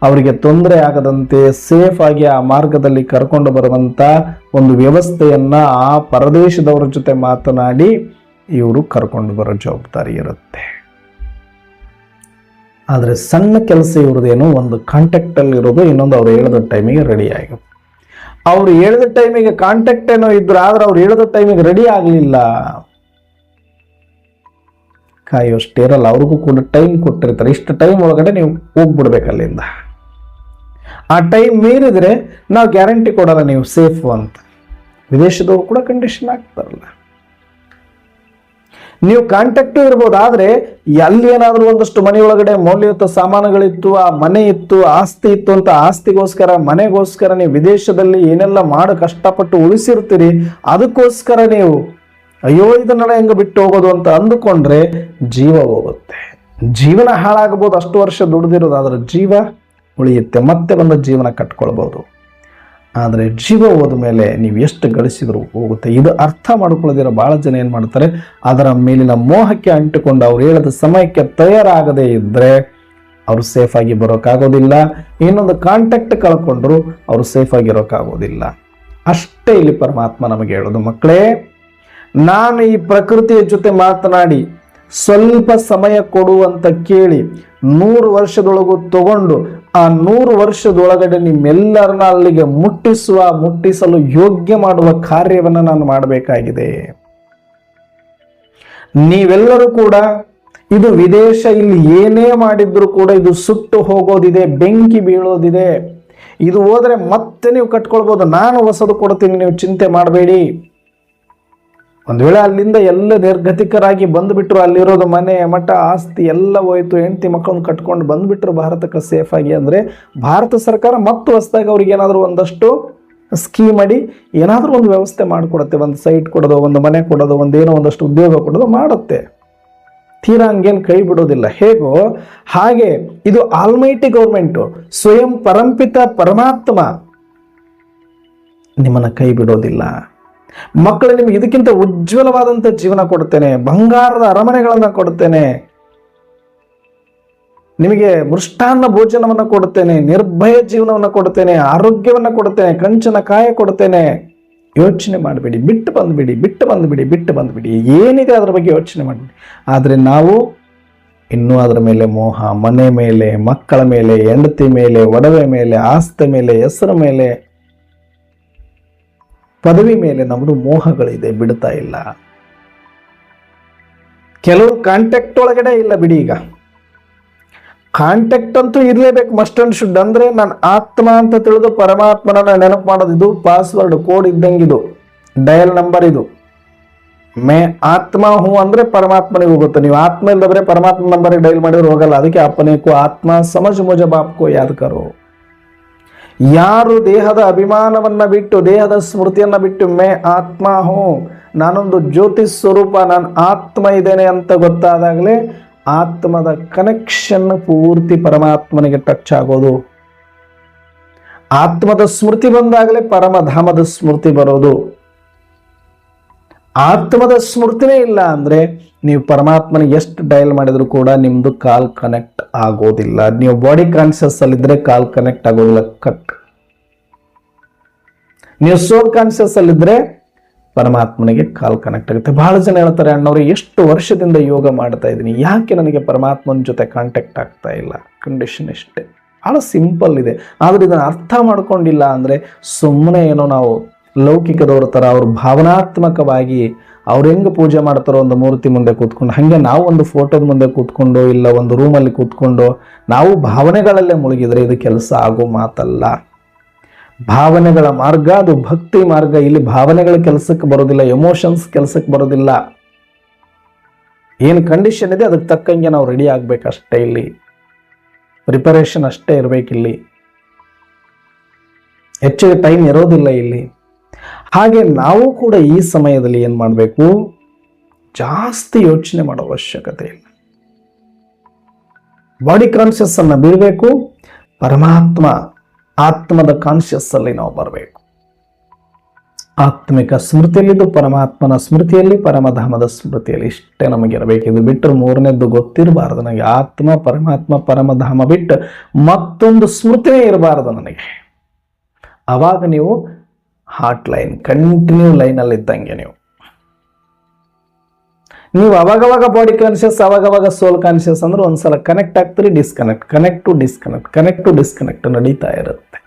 ಅವರಿಗೆ ತೊಂದರೆ ಆಗದಂತೆ ಸೇಫ್ ಆಗಿ ಆ ಮಾರ್ಗದಲ್ಲಿ ಕರ್ಕೊಂಡು ಬರುವಂಥ ಒಂದು ವ್ಯವಸ್ಥೆಯನ್ನ ಆ ಪರದೇಶದವರ ಜೊತೆ ಮಾತನಾಡಿ ಇವರು ಕರ್ಕೊಂಡು ಬರೋ ಜವಾಬ್ದಾರಿ ಇರುತ್ತೆ. ಆದರೆ ಸಣ್ಣ ಕೆಲಸ ಇವ್ರದ್ದೇನು, ಒಂದು ಕಾಂಟ್ಯಾಕ್ಟ್ ಅಲ್ಲಿ ಇರೋದು, ಇನ್ನೊಂದು ಅವ್ರು ಹೇಳಿದ ಟೈಮಿಗೆ ರೆಡಿ ಆಗಿ, ಅವ್ರು ಹೇಳಿದ ಟೈಮಿಗೆ ಕಾಂಟ್ಯಾಕ್ಟ್ ಏನೋ ಇದ್ರು, ಆದ್ರೆ ಅವ್ರು ಹೇಳಿದ ಟೈಮಿಗೆ ರೆಡಿ ಆಗಲಿಲ್ಲ, ಕಾಯೋಷ್ಟೇ ಇರಲ್ಲ. ಅವ್ರಿಗೂ ಕೂಡ ಟೈಮ್ ಕೊಟ್ಟಿರ್ತಾರೆ. ಇಷ್ಟು ಟೈಮ್ ಒಳಗಡೆ ನೀವು ಹೋಗ್ಬಿಡ್ಬೇಕು ಅಲ್ಲಿಂದ. ಆ ಟೈಮ್ ಮೀರಿದ್ರೆ ನಾವು ಗ್ಯಾರಂಟಿ ಕೊಡಲ್ಲ ನೀವು ಸೇಫ್ ಅಂತ. ವಿದೇಶದವರು ಕೂಡ ಕಂಡೀಷನ್ ಆಗ್ತಾರಲ್ಲ. ನೀವು ಕಾಂಟ್ಯಾಕ್ಟು ಇರ್ಬೋದು, ಆದರೆ ಅಲ್ಲಿ ಏನಾದರೂ ಒಂದಷ್ಟು ಮನೆಯೊಳಗಡೆ ಮೌಲ್ಯಯುತ ಸಾಮಾನುಗಳಿತ್ತು, ಆ ಮನೆ ಇತ್ತು, ಆಸ್ತಿ ಇತ್ತು ಅಂತ ಆಸ್ತಿಗೋಸ್ಕರ, ಮನೆಗೋಸ್ಕರ ನೀವು ವಿದೇಶದಲ್ಲಿ ಏನೆಲ್ಲ ಮಾಡಿ ಕಷ್ಟಪಟ್ಟು ಉಳಿಸಿರ್ತೀರಿ, ಅದಕ್ಕೋಸ್ಕರ ನೀವು ಅಯ್ಯೋ ಇದನ್ನೆಲ್ಲ ಹೆಂಗೆ ಬಿಟ್ಟು ಹೋಗೋದು ಅಂತ ಅಂದುಕೊಂಡ್ರೆ ಜೀವ ಹೋಗುತ್ತೆ. ಜೀವನ ಹಾಳಾಗಬಹುದು. ಅಷ್ಟು ವರ್ಷ ದುಡಿದಿರೋದು, ಅದರ ಜೀವ ಉಳಿಯುತ್ತೆ, ಮತ್ತೆ ಒಂದು ಜೀವನ ಕಟ್ಕೊಳ್ಬೋದು. ಆದರೆ ಜೀವ ಹೋದ ಮೇಲೆ ನೀವು ಎಷ್ಟು ಗಳಿಸಿದ್ರು ಹೋಗುತ್ತೆ. ಇದು ಅರ್ಥ ಮಾಡ್ಕೊಳ್ಳೋದಿರೋ ಭಾಳ ಜನ ಏನು ಮಾಡ್ತಾರೆ, ಅದರ ಮೇಲಿನ ಮೋಹಕ್ಕೆ ಅಂಟಿಕೊಂಡು ಅವ್ರು ಹೇಳಿದ ಸಮಯಕ್ಕೆ ತಯಾರಾಗದೇ ಇದ್ದರೆ ಅವರು ಸೇಫಾಗಿ ಬರೋಕ್ಕಾಗೋದಿಲ್ಲ. ಇನ್ನೊಂದು ಕಾಂಟ್ಯಾಕ್ಟ್ ಕಳ್ಕೊಂಡ್ರು ಅವರು ಸೇಫಾಗಿ ಇರೋಕ್ಕಾಗೋದಿಲ್ಲ. ಅಷ್ಟೇ ಇಲ್ಲಿ ಪರಮಾತ್ಮ ನಮಗೆ ಹೇಳೋದು, ಮಕ್ಕಳೇ ನಾನು ಈ ಪ್ರಕೃತಿಯ ಜೊತೆ ಮಾತನಾಡಿ ಸ್ವಲ್ಪ ಸಮಯ ಕೊಡು ಅಂತ ಕೇಳಿ 100 ವರ್ಷದೊಳಗೂ ತಗೊಂಡು ಆ 100 ವರ್ಷದೊಳಗಡೆ ನಿಮ್ಮೆಲ್ಲರನ್ನ ಅಲ್ಲಿಗೆ ಮುಟ್ಟಿಸಲು ಯೋಗ್ಯ ಮಾಡುವ ಕಾರ್ಯವನ್ನು ನಾನು ಮಾಡಬೇಕಾಗಿದೆ. ನೀವೆಲ್ಲರೂ ಕೂಡ ಇದು ವಿದೇಶ, ಇಲ್ಲಿ ಏನೇ ಮಾಡಿದ್ರು ಕೂಡ ಇದು ಸುಟ್ಟು ಹೋಗೋದಿದೆ, ಬೆಂಕಿ ಬೀಳೋದಿದೆ. ಇದು ಹೋದ್ರೆ ಮತ್ತೆ ನೀವು ಕಟ್ಕೊಳ್ಬೋದು, ನಾನು ಹೊಸದು ಕೊಡ್ತೀನಿ, ನೀವು ಚಿಂತೆ ಮಾಡಬೇಡಿ. ಒಂದು ವೇಳೆ ಅಲ್ಲಿಂದ ಎಲ್ಲ ನಿರ್ಗತಿಕರಾಗಿ ಬಂದುಬಿಟ್ರು, ಅಲ್ಲಿರೋದು ಮನೆ ಮಠ ಆಸ್ತಿ ಎಲ್ಲ ಹೋಯ್ತು, ಹೆಂಡತಿ ಮಕ್ಕಳನ್ನು ಕಟ್ಕೊಂಡು ಬಂದುಬಿಟ್ರು ಭಾರತಕ್ಕೆ ಸೇಫ್ ಆಗಿ, ಅಂದರೆ ಭಾರತ ಸರ್ಕಾರ ಮತ್ತು ಹೊಸದಾಗಿ ಅವ್ರಿಗೆ ಏನಾದರೂ ಒಂದಷ್ಟು ಸ್ಕೀಮ್ ಅಡಿ ಏನಾದರೂ ಒಂದು ವ್ಯವಸ್ಥೆ ಮಾಡಿಕೊಡುತ್ತೆ. ಒಂದು ಸೈಟ್ ಕೊಡೋದು, ಒಂದು ಮನೆ ಕೊಡೋದು, ಒಂದೇನೋ ಒಂದಷ್ಟು ಉದ್ಯೋಗ ಕೊಡೋದು ಮಾಡುತ್ತೆ. ತೀರಾ ಹಂಗೇನು ಕೈ ಬಿಡೋದಿಲ್ಲ. ಹೇಗೋ ಹಾಗೆ ಇದು ಆಲ್ಮೈಟಿ ಗೌರ್ಮೆಂಟು, ಸ್ವಯಂ ಪರಂಪಿತ ಪರಮಾತ್ಮ ನಿಮ್ಮನ್ನು ಕೈ ಬಿಡೋದಿಲ್ಲ. ಮಕ್ಕಳು ನಿಮ್ಗೆ ಇದಕ್ಕಿಂತ ಉಜ್ವಲವಾದಂಥ ಜೀವನ ಕೊಡ್ತೇನೆ, ಬಂಗಾರದ ಅರಮನೆಗಳನ್ನು ಕೊಡ್ತೇನೆ, ನಿಮಗೆ ಮೃಷ್ಟಾನ್ನ ಭೋಜನವನ್ನು ಕೊಡುತ್ತೇನೆ, ನಿರ್ಭಯ ಜೀವನವನ್ನು ಕೊಡುತ್ತೇನೆ, ಆರೋಗ್ಯವನ್ನು ಕೊಡುತ್ತೇನೆ, ಕಂಚನ ಕಾಯ ಕೊಡುತ್ತೇನೆ. ಯೋಚನೆ ಮಾಡಬೇಡಿ, ಬಿಟ್ಟು ಬಂದುಬಿಡಿ. ಏನಿದೆ ಅದರ ಬಗ್ಗೆ ಯೋಚನೆ ಮಾಡಬೇಡಿ. ಆದರೆ ನಾವು ಇನ್ನೂ ಅದರ ಮೇಲೆ ಮೋಹ, ಮನೆ ಮೇಲೆ, ಮಕ್ಕಳ ಮೇಲೆ, ಹೆಂಡತಿ ಮೇಲೆ, ಒಡವೆ ಮೇಲೆ, ಆಸ್ತಿ ಮೇಲೆ, ಹೆಸರ ಮೇಲೆ, ಪದವಿ ಮೇಲೆ ನಮ್ಮದು ಮೋಹಗಳಿದೆ, ಬಿಡ್ತಾ ಇಲ್ಲ. ಕೆಲವು ಕಾಂಟ್ಯಾಕ್ಟ್ ಒಳಗಡೆ ಇಲ್ಲ ಬಿಡಿ. ಈಗ ಕಾಂಟ್ಯಾಕ್ಟ್ ಅಂತೂ ಇರಲೇಬೇಕು, ಮಸ್ಟ್ ಅಂಡ್ ಶುಡ್. ಅಂದ್ರೆ ನಾನು ಆತ್ಮ ಅಂತ ತಿಳಿದು ಪರಮಾತ್ಮನ ನೆನಪು ಮಾಡೋದು. ಇದು ಪಾಸ್ವರ್ಡ್ ಕೋಡ್ ಇದ್ದಂಗಿದು, ಡಯಲ್ ನಂಬರ್ ಇದು. ಮೇ ಆತ್ಮ ಹೂ ಅಂದ್ರೆ ಪರಮಾತ್ಮನಿಗೆ ಹೋಗುತ್ತೆ. ನೀವು ಆತ್ಮ ಇಲ್ಲದ್ರೆ ಪರಮಾತ್ಮ ನಂಬರ್ ಡೈಲ್ ಮಾಡಿದ್ರೆ ಹೋಗಲ್ಲ. ಅದಕ್ಕೆ ಅಪ್ಪನೇಕು ಆತ್ಮ ಸಮಜ್ ಮುಜ ಬಾಪ್ಕೋ ಯಾದ್ ಕರೋ. ಯಾರು ದೇಹದ ಅಭಿಮಾನವನ್ನ ಬಿಟ್ಟು, ದೇಹದ ಸ್ಮೃತಿಯನ್ನ ಬಿಟ್ಟು ಮೇ ಆತ್ಮ ಹೋ, ನಾನೊಂದು ಜ್ಯೋತಿ ಸ್ವರೂಪ, ನಾನು ಆತ್ಮ ಇದ್ದೇನೆ ಅಂತ ಗೊತ್ತಾದಾಗಲೇ ಆತ್ಮದ ಕನೆಕ್ಷನ್ ಪೂರ್ತಿ ಪರಮಾತ್ಮನಿಗೆ ಟಚ್ ಆಗೋದು. ಆತ್ಮದ ಸ್ಮೃತಿ ಬಂದಾಗಲೇ ಪರಮಧಾಮದ ಸ್ಮೃತಿ ಬರೋದು. ಆತ್ಮದ ಸ್ಮೃತಿನೇ ಇಲ್ಲ ಅಂದ್ರೆ ನೀವು ಪರಮಾತ್ಮನಿಗೆ ಎಷ್ಟು ಡಯಲ್ ಮಾಡಿದ್ರು ಕೂಡ ನಿಮ್ದು ಕಾಲ್ ಕನೆಕ್ಟ್ ಆಗೋದಿಲ್ಲ. ನೀವು ಬಾಡಿ ಕಾನ್ಸಿಯಸ್ ಅಲ್ಲಿದ್ರೆ ಕಾಲ್ ಕನೆಕ್ಟ್ ಆಗೋದಿಲ್ಲ, ಕಟ್. ನೀವು ಸೋಲ್ ಕಾನ್ಸಿಯಸ್ ಅಲ್ಲಿದ್ರೆ ಪರಮಾತ್ಮನಿಗೆ ಕಾಲ್ ಕನೆಕ್ಟ್ ಆಗುತ್ತೆ. ಬಹಳ ಜನ ಹೇಳ್ತಾರೆ, ಅಣ್ಣವ್ರೆ ಎಷ್ಟು ವರ್ಷದಿಂದ ಯೋಗ ಮಾಡ್ತಾ ಇದ್ದೀನಿ, ಯಾಕೆ ನನಗೆ ಪರಮಾತ್ಮನ ಜೊತೆ ಕಾಂಟ್ಯಾಕ್ಟ್ ಆಗ್ತಾ ಇಲ್ಲ? ಕಂಡೀಷನ್ ಇಷ್ಟೇ, ಬಹಳ ಸಿಂಪಲ್ ಇದೆ. ಆದ್ರೆ ಇದನ್ನ ಅರ್ಥ ಮಾಡ್ಕೊಂಡಿಲ್ಲ ಅಂದ್ರೆ ಸುಮ್ಮನೆ ಏನೋ ನಾವು ಲೌಕಿಕದವ್ರ ತರ ಅವ್ರು ಭಾವನಾತ್ಮಕವಾಗಿ ಅವ್ರು ಹೆಂಗೆ ಪೂಜೆ ಮಾಡ್ತಾರೋ ಒಂದು ಮೂರ್ತಿ ಮುಂದೆ ಕೂತ್ಕೊಂಡು, ಹಾಗೆ ನಾವು ಒಂದು ಫೋಟೋದ ಮುಂದೆ ಕೂತ್ಕೊಂಡು, ಇಲ್ಲ ಒಂದು ರೂಮಲ್ಲಿ ಕೂತ್ಕೊಂಡು ನಾವು ಭಾವನೆಗಳಲ್ಲೇ ಮುಳುಗಿದ್ರೆ ಇದು ಕೆಲಸ ಆಗೋ ಮಾತಲ್ಲ. ಭಾವನೆಗಳ ಮಾರ್ಗ ಅದು ಭಕ್ತಿ ಮಾರ್ಗ. ಇಲ್ಲಿ ಭಾವನೆಗಳ ಕೆಲಸಕ್ಕೆ ಬರೋದಿಲ್ಲ, ಎಮೋಷನ್ಸ್ ಕೆಲಸಕ್ಕೆ ಬರೋದಿಲ್ಲ. ಏನು ಕಂಡೀಷನ್ ಇದೆ ಅದಕ್ಕೆ ತಕ್ಕಂಗೆ ನಾವು ರೆಡಿ ಆಗಬೇಕಷ್ಟೇ. ಇಲ್ಲಿ ಪ್ರಿಪರೇಷನ್ ಅಷ್ಟೇ ಇರಬೇಕಿಲ್ಲಿ, ಹೆಚ್ಚಿಗೆ ಟೈಮ್ ಇರೋದಿಲ್ಲ ಇಲ್ಲಿ. ಹಾಗೆ ನಾವು ಕೂಡ ಈ ಸಮಯದಲ್ಲಿ ಏನು ಮಾಡಬೇಕು, ಜಾಸ್ತಿ ಯೋಚನೆ ಮಾಡೋ ಅವಶ್ಯಕತೆ ಇಲ್ಲ. ಬಾಡಿ ಕಾನ್ಷಿಯಸ್ ಅನ್ನ ಬಿಡಬೇಕು, ಪರಮಾತ್ಮ ಆತ್ಮದ ಕಾನ್ಷಿಯಸ್ ಅಲ್ಲಿ ನಾವು ಬರಬೇಕು. ಆತ್ಮಿಕ ಸ್ಮೃತಿಯಲ್ಲಿದ್ದು ಪರಮಾತ್ಮನ ಸ್ಮೃತಿಯಲ್ಲಿ, ಪರಮಧಾಮದ ಸ್ಮೃತಿಯಲ್ಲಿ, ಇಷ್ಟೇ ನಮಗಿರಬೇಕು. ಇದು ಬಿಟ್ಟರೆ ಮೂರನೇದ್ದು ಗೊತ್ತಿರಬಾರ್ದು ನನಗೆ. ಆತ್ಮ, ಪರಮಾತ್ಮ, ಪರಮಧಾಮ ಬಿಟ್ಟು ಮತ್ತೊಂದು ಸ್ಮೃತಿಯೇ ಇರಬಾರ್ದು ನನಗೆ. ಆವಾಗ ನೀವು ಹಾರ್ಟ್ ಲೈನ್, ಕಂಟಿನ್ಯೂ ಲೈನಲ್ಲಿ ಇದ್ದಂಗೆ ನೀವು ಅವಾಗವಾಗ ಬಾಡಿ ಕಾನ್ಷಿಯಸ್, ಅವಾಗವಾಗ ಸೋಲ್ ಕಾನ್ಷಿಯಸ್ ಅಂದ್ರೆ ಒಂದ್ಸಲ ಕನೆಕ್ಟ್ ಆಗ್ತೀರಿ, disconnect, connect to disconnect, connect to disconnect ನಡೀತಾ ಇರುತ್ತೆ.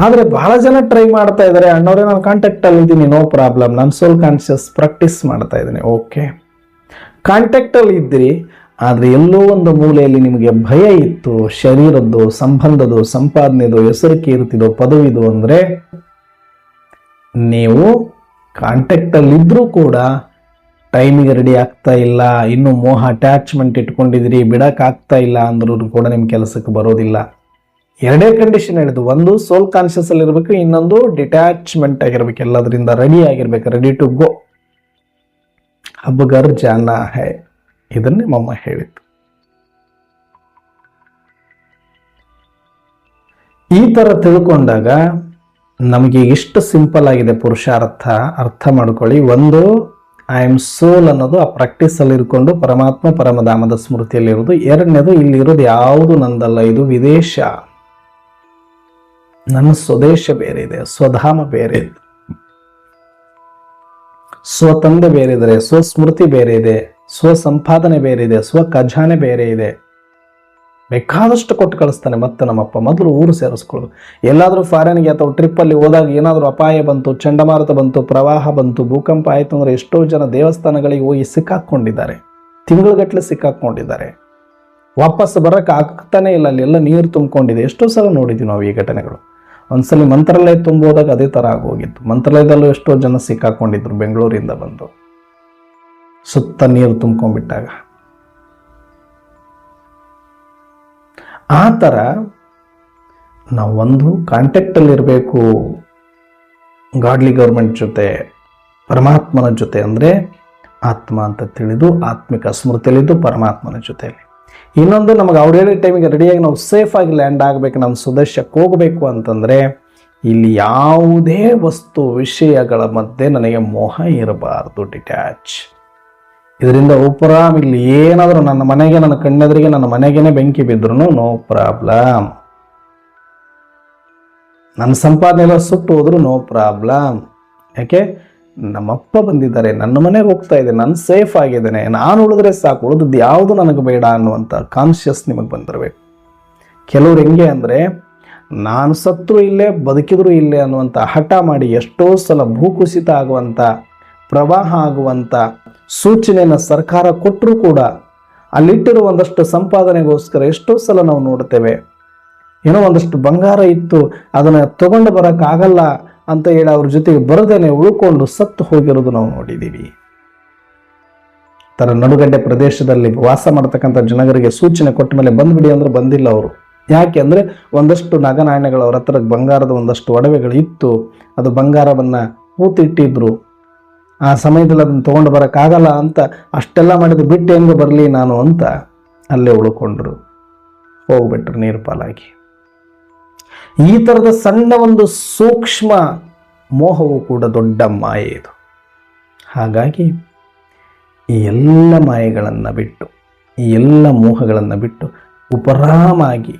ಆದ್ರೆ ಬಹಳ ಜನ ಟ್ರೈ ಮಾಡ್ತಾ ಇದ್ದಾರೆ, ಅಣ್ಣವ್ರೆ ನಾನು ಕಾಂಟ್ಯಾಕ್ಟ್ ಅಲ್ಲಿ ಇದ್ದೀನಿ, ನೋ ಪ್ರಾಬ್ಲಮ್, ನಾನು ಸೋಲ್ ಕಾನ್ಷಿಯಸ್ ಪ್ರಾಕ್ಟೀಸ್ ಮಾಡ್ತಾ ಇದ್ದೀನಿ. ಓಕೆ, ಕಾಂಟ್ಯಾಕ್ಟ್ ಅಲ್ಲಿ ಇದ್ದೀರಿ, ಆದ್ರೆ ಎಲ್ಲೋ ಒಂದು ಮೂಲೆಯಲ್ಲಿ ನಿಮಗೆ ಭಯ ಇತ್ತು, ಶರೀರದ್ದು, ಸಂಬಂಧದ್ದು, ಸಂಪಾದನೆದು, ಹೆಸರು ಕೀರ್ತಿದು, ಪದವಿದು, ಅಂದ್ರೆ ನೀವು ಕಾಂಟ್ಯಾಕ್ಟ್ ಅಲ್ಲಿ ಇದ್ರೂ ಕೂಡ ಟೈಮಿಗೆ ರೆಡಿ ಆಗ್ತಾ ಇಲ್ಲ, ಇನ್ನು ಮೋಹ ಅಟ್ಯಾಚ್ಮೆಂಟ್ ಇಟ್ಕೊಂಡಿದ್ರಿ, ಬಿಡಕ್ ಆಗ್ತಾ ಇಲ್ಲ ಅಂದ್ರೂ ಕೂಡ ನಿಮ್ ಕೆಲಸಕ್ಕೆ ಬರೋದಿಲ್ಲ. ಎರಡೇ ಕಂಡೀಷನ್ ಹೇಳಿದ್ದು, ಒಂದು ಸೋಲ್ ಕಾನ್ಷಿಯಸ್ ಅಲ್ಲಿ ಇರಬೇಕು, ಇನ್ನೊಂದು ಡಿಟ್ಯಾಚ್ಮೆಂಟ್ ಆಗಿರ್ಬೇಕು, ಎಲ್ಲದರಿಂದ ರೆಡಿ ಆಗಿರ್ಬೇಕು, ರೆಡಿ ಟು ಗೋ. ಅಬ್ಗರ್ ಜಾನಾ ಹೈ, ಇದನ್ನೇ ಮಮ್ಮ ಹೇಳಿತ್ತು. ಈ ತರ ತಿಳ್ಕೊಂಡಾಗ ನಮಗೆ ಎಷ್ಟು ಸಿಂಪಲ್ ಆಗಿದೆ ಪುರುಷಾರ್ಥ, ಅರ್ಥ ಮಾಡ್ಕೊಳ್ಳಿ. ಒಂದು, ಐ ಆಮ್ ಸೋಲ್ ಅನ್ನೋದು ಆ ಪ್ರಾಕ್ಟೀಸ್ ಅಲ್ಲಿ ಇರ್ಕೊಂಡು ಪರಮಾತ್ಮ ಪರಮಧಾಮದ ಸ್ಮೃತಿಯಲ್ಲಿ ಇರೋದು. ಎರಡನೇದು, ಇಲ್ಲಿ ಇರೋದು ಯಾವುದು ನಂದಲ್ಲ, ಇದು ವಿದೇಶ, ನನ್ನ ಸ್ವದೇಶ ಬೇರೆ ಇದೆ, ಸ್ವಧಾಮ ಬೇರೆ ಇದೆ, ಸ್ವತಂದೆ ಬೇರೆ ಇದ್ರೆ, ಸ್ವಸ್ಮೃತಿ ಬೇರೆ ಇದೆ, ಸ್ವಸಂಪಾದನೆ ಬೇರೆ ಇದೆ, ಸ್ವ ಖಜಾನೆ ಬೇರೆ ಇದೆ. ಬೇಕಾದಷ್ಟು ಕೊಟ್ಟು ಕಳಿಸ್ತಾನೆ. ಮತ್ತೆ ನಮ್ಮಪ್ಪ ಮೊದಲು ಊರು ಸೇರಿಸ್ಕೊಳ್ಳೋದು. ಎಲ್ಲಾದರೂ ಫಾರಿನ್ಗೆ ಅಥವಾ ಟ್ರಿಪ್ಪಲ್ಲಿ ಹೋದಾಗ ಏನಾದರೂ ಅಪಾಯ ಬಂತು, ಚಂಡಮಾರುತ ಬಂತು, ಪ್ರವಾಹ ಬಂತು, ಭೂಕಂಪ ಆಯಿತು ಅಂದರೆ ಎಷ್ಟೋ ಜನ ದೇವಸ್ಥಾನಗಳಿಗೆ ಹೋಗಿ ಸಿಕ್ಕಾಕೊಂಡಿದ್ದಾರೆ, ತಿಂಗಳುಗಟ್ಟಲೆ ಸಿಕ್ಕಾಕೊಂಡಿದ್ದಾರೆ. ವಾಪಸ್ ಬರೋಕ್ಕೆ ಆಗ್ತಾನೆ ಇಲ್ಲ, ಅಲ್ಲಿ ಎಲ್ಲ ನೀರು ತುಂಬಿಕೊಂಡಿದೆ. ಎಷ್ಟೋ ಸಲ ನೋಡಿದ್ವಿ ನಾವು ಈ ಘಟನೆಗಳು. ಒಂದ್ಸಲಿ ಮಂತ್ರಾಲಯ ತುಂಬೋದಾಗ ಅದೇ ಥರ ಆಗೋಗಿತ್ತು. ಮಂತ್ರಾಲಯದಲ್ಲೂ ಎಷ್ಟೋ ಜನ ಸಿಕ್ಕಾಕೊಂಡಿದ್ರು ಬೆಂಗಳೂರಿಂದ ಬಂದು, ಸುತ್ತ ನೀರು ತುಂಬ್ಕೊಂಡ್ಬಿಟ್ಟಾಗ. ಆ ಥರ ನಾವು ಒಂದು ಕಾಂಟ್ಯಾಕ್ಟಲ್ಲಿ ಇರಬೇಕು ಗಾಡ್ಲಿ ಗೌರ್ಮೆಂಟ್ ಜೊತೆ, ಪರಮಾತ್ಮನ ಜೊತೆ, ಅಂದರೆ ಆತ್ಮ ಅಂತ ತಿಳಿದು ಆತ್ಮಿಕ ಸ್ಮೃತಿಯಲ್ಲಿದ್ದು ಪರಮಾತ್ಮನ ಜೊತೆಯಲ್ಲಿ. ಇನ್ನೊಂದು, ನಮಗೆ ಅವ್ರು ಹೇಳೋ ಟೈಮಿಗೆ ರೆಡಿಯಾಗಿ ನಾವು ಸೇಫ್ ಆಗಿ ಲ್ಯಾಂಡ್ ಆಗಬೇಕು, ನಮ್ಮ ಸ್ವದೇಶಕ್ಕೆ ಹೋಗಬೇಕು ಅಂತಂದರೆ ಇಲ್ಲಿ ಯಾವುದೇ ವಸ್ತು ವಿಷಯಗಳ ಮಧ್ಯೆ ನನಗೆ ಮೋಹ ಇರಬಾರ್ದು, ಡಿಟ್ಯಾಚ್. ಇದರಿಂದ ಉಪರಾಮ್ ಇಲ್ಲಿ ಏನಾದರೂ ನನ್ನ ಮನೆಗೆ, ನನ್ನ ಕಣ್ಣೆದುರಿಗೆ ನನ್ನ ಮನೆಗೇನೆ ಬೆಂಕಿ ಬಿದ್ರು ನೋ ಪ್ರಾಬ್ಲಮ್, ನನ್ನ ಸಂಪಾದನೆ ಎಲ್ಲ ಸುಟ್ಟು ಹೋದ್ರು ನೋ ಪ್ರಾಬ್ಲಮ್. ಯಾಕೆ, ನಮ್ಮಪ್ಪ ಬಂದಿದ್ದಾರೆ, ನನ್ನ ಮನೆಗೆ ಹೋಗ್ತಾ ಇದೆ, ನಾನು ಸೇಫ್ ಆಗಿದ್ದೇನೆ, ನಾನು ಉಳಿದ್ರೆ ಸಾಕು, ಉಳಿದದ್ದು ಯಾವುದು ನನಗೆ ಬೇಡ ಅನ್ನುವಂಥ ಕಾನ್ಷಿಯಸ್ ನಿಮಗೆ ಬಂದಿರಬೇಕು. ಕೆಲವ್ರು ಹೆಂಗೆ ಅಂದರೆ, ನಾನು ಸತ್ರು ಇಲ್ಲೇ ಬದುಕಿದ್ರು ಇಲ್ಲೇ ಅನ್ನುವಂಥ ಹಠ ಮಾಡಿ ಎಷ್ಟೋ ಸಲ ಭೂಕುಸಿತ ಆಗುವಂಥ, ಪ್ರವಾಹ ಆಗುವಂಥ ಸೂಚನೆಯನ್ನು ಸರ್ಕಾರ ಕೊಟ್ಟರೂ ಕೂಡ ಅಲ್ಲಿಟ್ಟಿರುವ ಒಂದಷ್ಟು ಸಂಪಾದನೆಗೋಸ್ಕರ ಎಷ್ಟೋ ಸಲ ನಾವು ನೋಡ್ತೇವೆ. ಏನೋ ಒಂದಷ್ಟು ಬಂಗಾರ ಇತ್ತು, ಅದನ್ನು ತಗೊಂಡು ಬರೋಕ್ಕಾಗಲ್ಲ ಅಂತ ಹೇಳಿ ಅವ್ರ ಜೊತೆಗೆ ಬರದೇನೆ ಉಳ್ಕೊಂಡು ಸತ್ತು ಹೋಗಿರೋದು ನಾವು ನೋಡಿದ್ದೀವಿ. ತರ ನಡುಗಡ್ಡೆ ಪ್ರದೇಶದಲ್ಲಿ ವಾಸ ಮಾಡ್ತಕ್ಕಂಥ ಜನಗರಿಗೆ ಸೂಚನೆ ಕೊಟ್ಟ ಮೇಲೆ ಬಂದ್ಬಿಡಿ ಅಂದ್ರೆ ಬಂದಿಲ್ಲ ಅವರು. ಯಾಕೆ ಅಂದರೆ ಒಂದಷ್ಟು ನಗನಾಣ್ಯಗಳು ಅವ್ರ ಹತ್ರ, ಬಂಗಾರದ ಒಂದಷ್ಟು ಒಡವೆಗಳು ಇತ್ತು, ಅದು ಬಂಗಾರವನ್ನ ಹೂತಿಟ್ಟಿದ್ರು. ಆ ಸಮಯದಲ್ಲಿ ಅದನ್ನು ತೊಗೊಂಡು ಬರೋಕ್ಕಾಗಲ್ಲ ಅಂತ ಅಷ್ಟೆಲ್ಲ ಮಾಡಿದ್ರು, ಬಿಟ್ಟು ಹೆಂಗೆ ಬರಲಿ ನಾನು ಅಂತ ಅಲ್ಲೇ ಉಳ್ಕೊಂಡ್ರು, ಹೋಗ್ಬಿಟ್ರು ನೀರು ಪಾಲಾಗಿ. ಈ ಥರದ ಸಣ್ಣ ಒಂದು ಸೂಕ್ಷ್ಮ ಮೋಹವು ಕೂಡ ದೊಡ್ಡ ಮಾಯೆ ಇದು. ಹಾಗಾಗಿ ಈ ಎಲ್ಲ ಮಾಯೆಗಳನ್ನು ಬಿಟ್ಟು, ಈ ಎಲ್ಲ ಮೋಹಗಳನ್ನು ಬಿಟ್ಟು ಉಪರಾಮಾಗಿ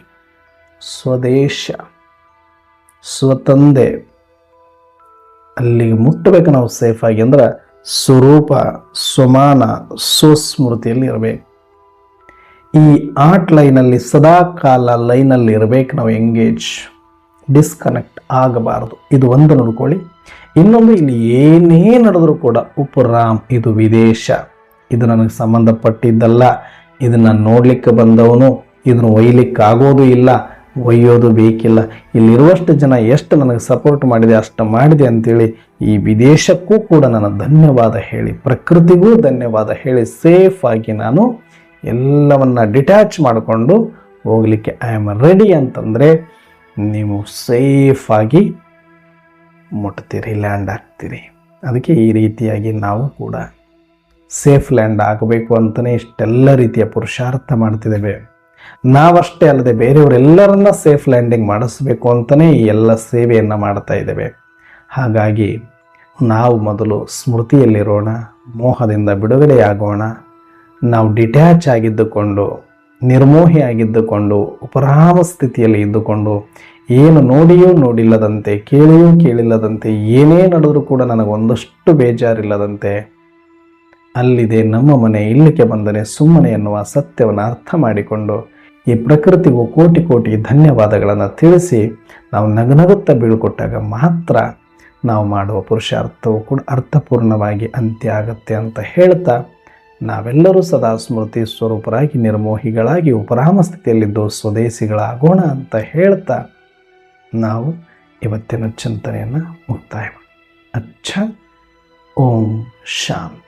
ಸ್ವದೇಶ, ಸ್ವತಂದೆ ಅಲ್ಲಿಗೆ ಮುಟ್ಟಬೇಕು ನಾವು ಸೇಫ್ ಆಗಿ. ಅಂದ್ರೆ ಸ್ವರೂಪ, ಸ್ವಮಾನ, ಸ್ವಸ್ಮೃತಿಯಲ್ಲಿ ಇರಬೇಕು. ಈ ಆರ್ಟ್ ಲೈನಲ್ಲಿ ಸದಾ ಕಾಲ ಲೈನಲ್ಲಿ ಇರಬೇಕು ನಾವು, ಎಂಗೇಜ್, ಡಿಸ್ಕನೆಕ್ಟ್ ಆಗಬಾರದು. ಇದು ಒಂದು ನೋಡ್ಕೊಳ್ಳಿ. ಇನ್ನೊಂದು, ಇಲ್ಲಿ ಏನೇ ನಡೆದರೂ ಕೂಡ ಉಪರಾಮ್, ಇದು ವಿದೇಶ, ಇದು ನನಗೆ ಸಂಬಂಧಪಟ್ಟಿದ್ದಲ್ಲ, ಇದನ್ನು ನೋಡ್ಲಿಕ್ಕೆ ಬಂದವನು, ಇದನ್ನು ಒಯ್ಲಿಕ್ಕೆ ಆಗೋದು ಇಲ್ಲ, ಒಯ್ಯೋದು ಬೇಕಿಲ್ಲ. ಇಲ್ಲಿರುವಷ್ಟು ಜನ ಎಷ್ಟು ನನಗೆ ಸಪೋರ್ಟ್ ಮಾಡಿದೆ ಅಷ್ಟು ಮಾಡಿದೆ ಅಂತೇಳಿ ಈ ವಿದೇಶಕ್ಕೂ ಕೂಡ ನಾನು ಧನ್ಯವಾದ ಹೇಳಿ, ಪ್ರಕೃತಿಗೂ ಧನ್ಯವಾದ ಹೇಳಿ ಸೇಫ್ ಆಗಿ ನಾನು ಎಲ್ಲವನ್ನ ಡಿಟ್ಯಾಚ್ ಮಾಡಿಕೊಂಡು ಹೋಗಲಿಕ್ಕೆ ಐ ಆಮ್ ರೆಡಿ ಅಂತಂದರೆ ನೀವು ಸೇಫ್ ಆಗಿ ಮುಟ್ತೀರಿ, ಲ್ಯಾಂಡ್ ಆಗ್ತೀರಿ. ಅದಕ್ಕೆ ಈ ರೀತಿಯಾಗಿ ನಾವು ಕೂಡ ಸೇಫ್ ಲ್ಯಾಂಡ್ ಆಗಬೇಕು ಅಂತಲೇ ಇಷ್ಟೆಲ್ಲ ರೀತಿಯ ಪುರುಷಾರ್ಥ ಮಾಡ್ತಿದ್ದೇವೆ. ನಾವಷ್ಟೇ ಅಲ್ಲದೆ ಬೇರೆಯವರೆಲ್ಲರನ್ನ ಸೇಫ್ ಲ್ಯಾಂಡಿಂಗ್ ಮಾಡಿಸ್ಬೇಕು ಅಂತಲೇ ಈ ಎಲ್ಲ ಸೇವೆಯನ್ನು ಮಾಡ್ತಾ ಇದ್ದೇವೆ. ಹಾಗಾಗಿ ನಾವು ಮೊದಲು ಸ್ಮೃತಿಯಲ್ಲಿರೋಣ, ಮೋಹದಿಂದ ಬಿಡುಗಡೆಯಾಗೋಣ. ನಾವು ಡಿಟ್ಯಾಚ್ ಆಗಿದ್ದುಕೊಂಡು, ನಿರ್ಮೋಹಿಯಾಗಿದ್ದುಕೊಂಡು, ಉಪರಾಮ ಸ್ಥಿತಿಯಲ್ಲಿ ಇದ್ದುಕೊಂಡು, ಏನು ನೋಡಿಯೂ ನೋಡಿಲ್ಲದಂತೆ, ಕೇಳಿಯೂ ಕೇಳಿಲ್ಲದಂತೆ, ಏನೇ ನಡೆದರೂ ಕೂಡ ನನಗೊಂದಷ್ಟು ಬೇಜಾರಿಲ್ಲದಂತೆ, ಅಲ್ಲಿದೆ ನಮ್ಮ ಮನೆ, ಇಲ್ಲಿಗೆ ಬಂದರೆ ಸುಮ್ಮನೆ ಎನ್ನುವ ಸತ್ಯವನ್ನು ಅರ್ಥ ಮಾಡಿಕೊಂಡು ಈ ಪ್ರಕೃತಿಗೂ ಕೋಟಿ ಕೋಟಿ ಧನ್ಯವಾದಗಳನ್ನು ತಿಳಿಸಿ ನಾವು ನಗುನಗುತ್ತಾ ಬೀಳ್ಕೊಟ್ಟಾಗ ಮಾತ್ರ ನಾವು ಮಾಡುವ ಪುರುಷಾರ್ಥವು ಕೂಡ ಅರ್ಥಪೂರ್ಣವಾಗಿ ಅಂತ್ಯ ಆಗತ್ತೆ ಅಂತ ಹೇಳ್ತಾ, ನಾವೆಲ್ಲರೂ ಸದಾ ಸ್ಮೃತಿ ಸ್ವರೂಪರಾಗಿ ನಿರ್ಮೋಹಿಗಳಾಗಿ ಉಪರಾಮ ಸ್ಥಿತಿಯಲ್ಲಿದ್ದು ಸ್ವದೇಶಿಗಳಾಗೋಣ ಅಂತ ಹೇಳ್ತಾ ನಾವು ಇವತ್ತಿನ ಚಿಂತನೆಯನ್ನು ಮುಕ್ತಾಯ. ಅಚ್ಚ. ಓಂ ಶಾಂತಿ.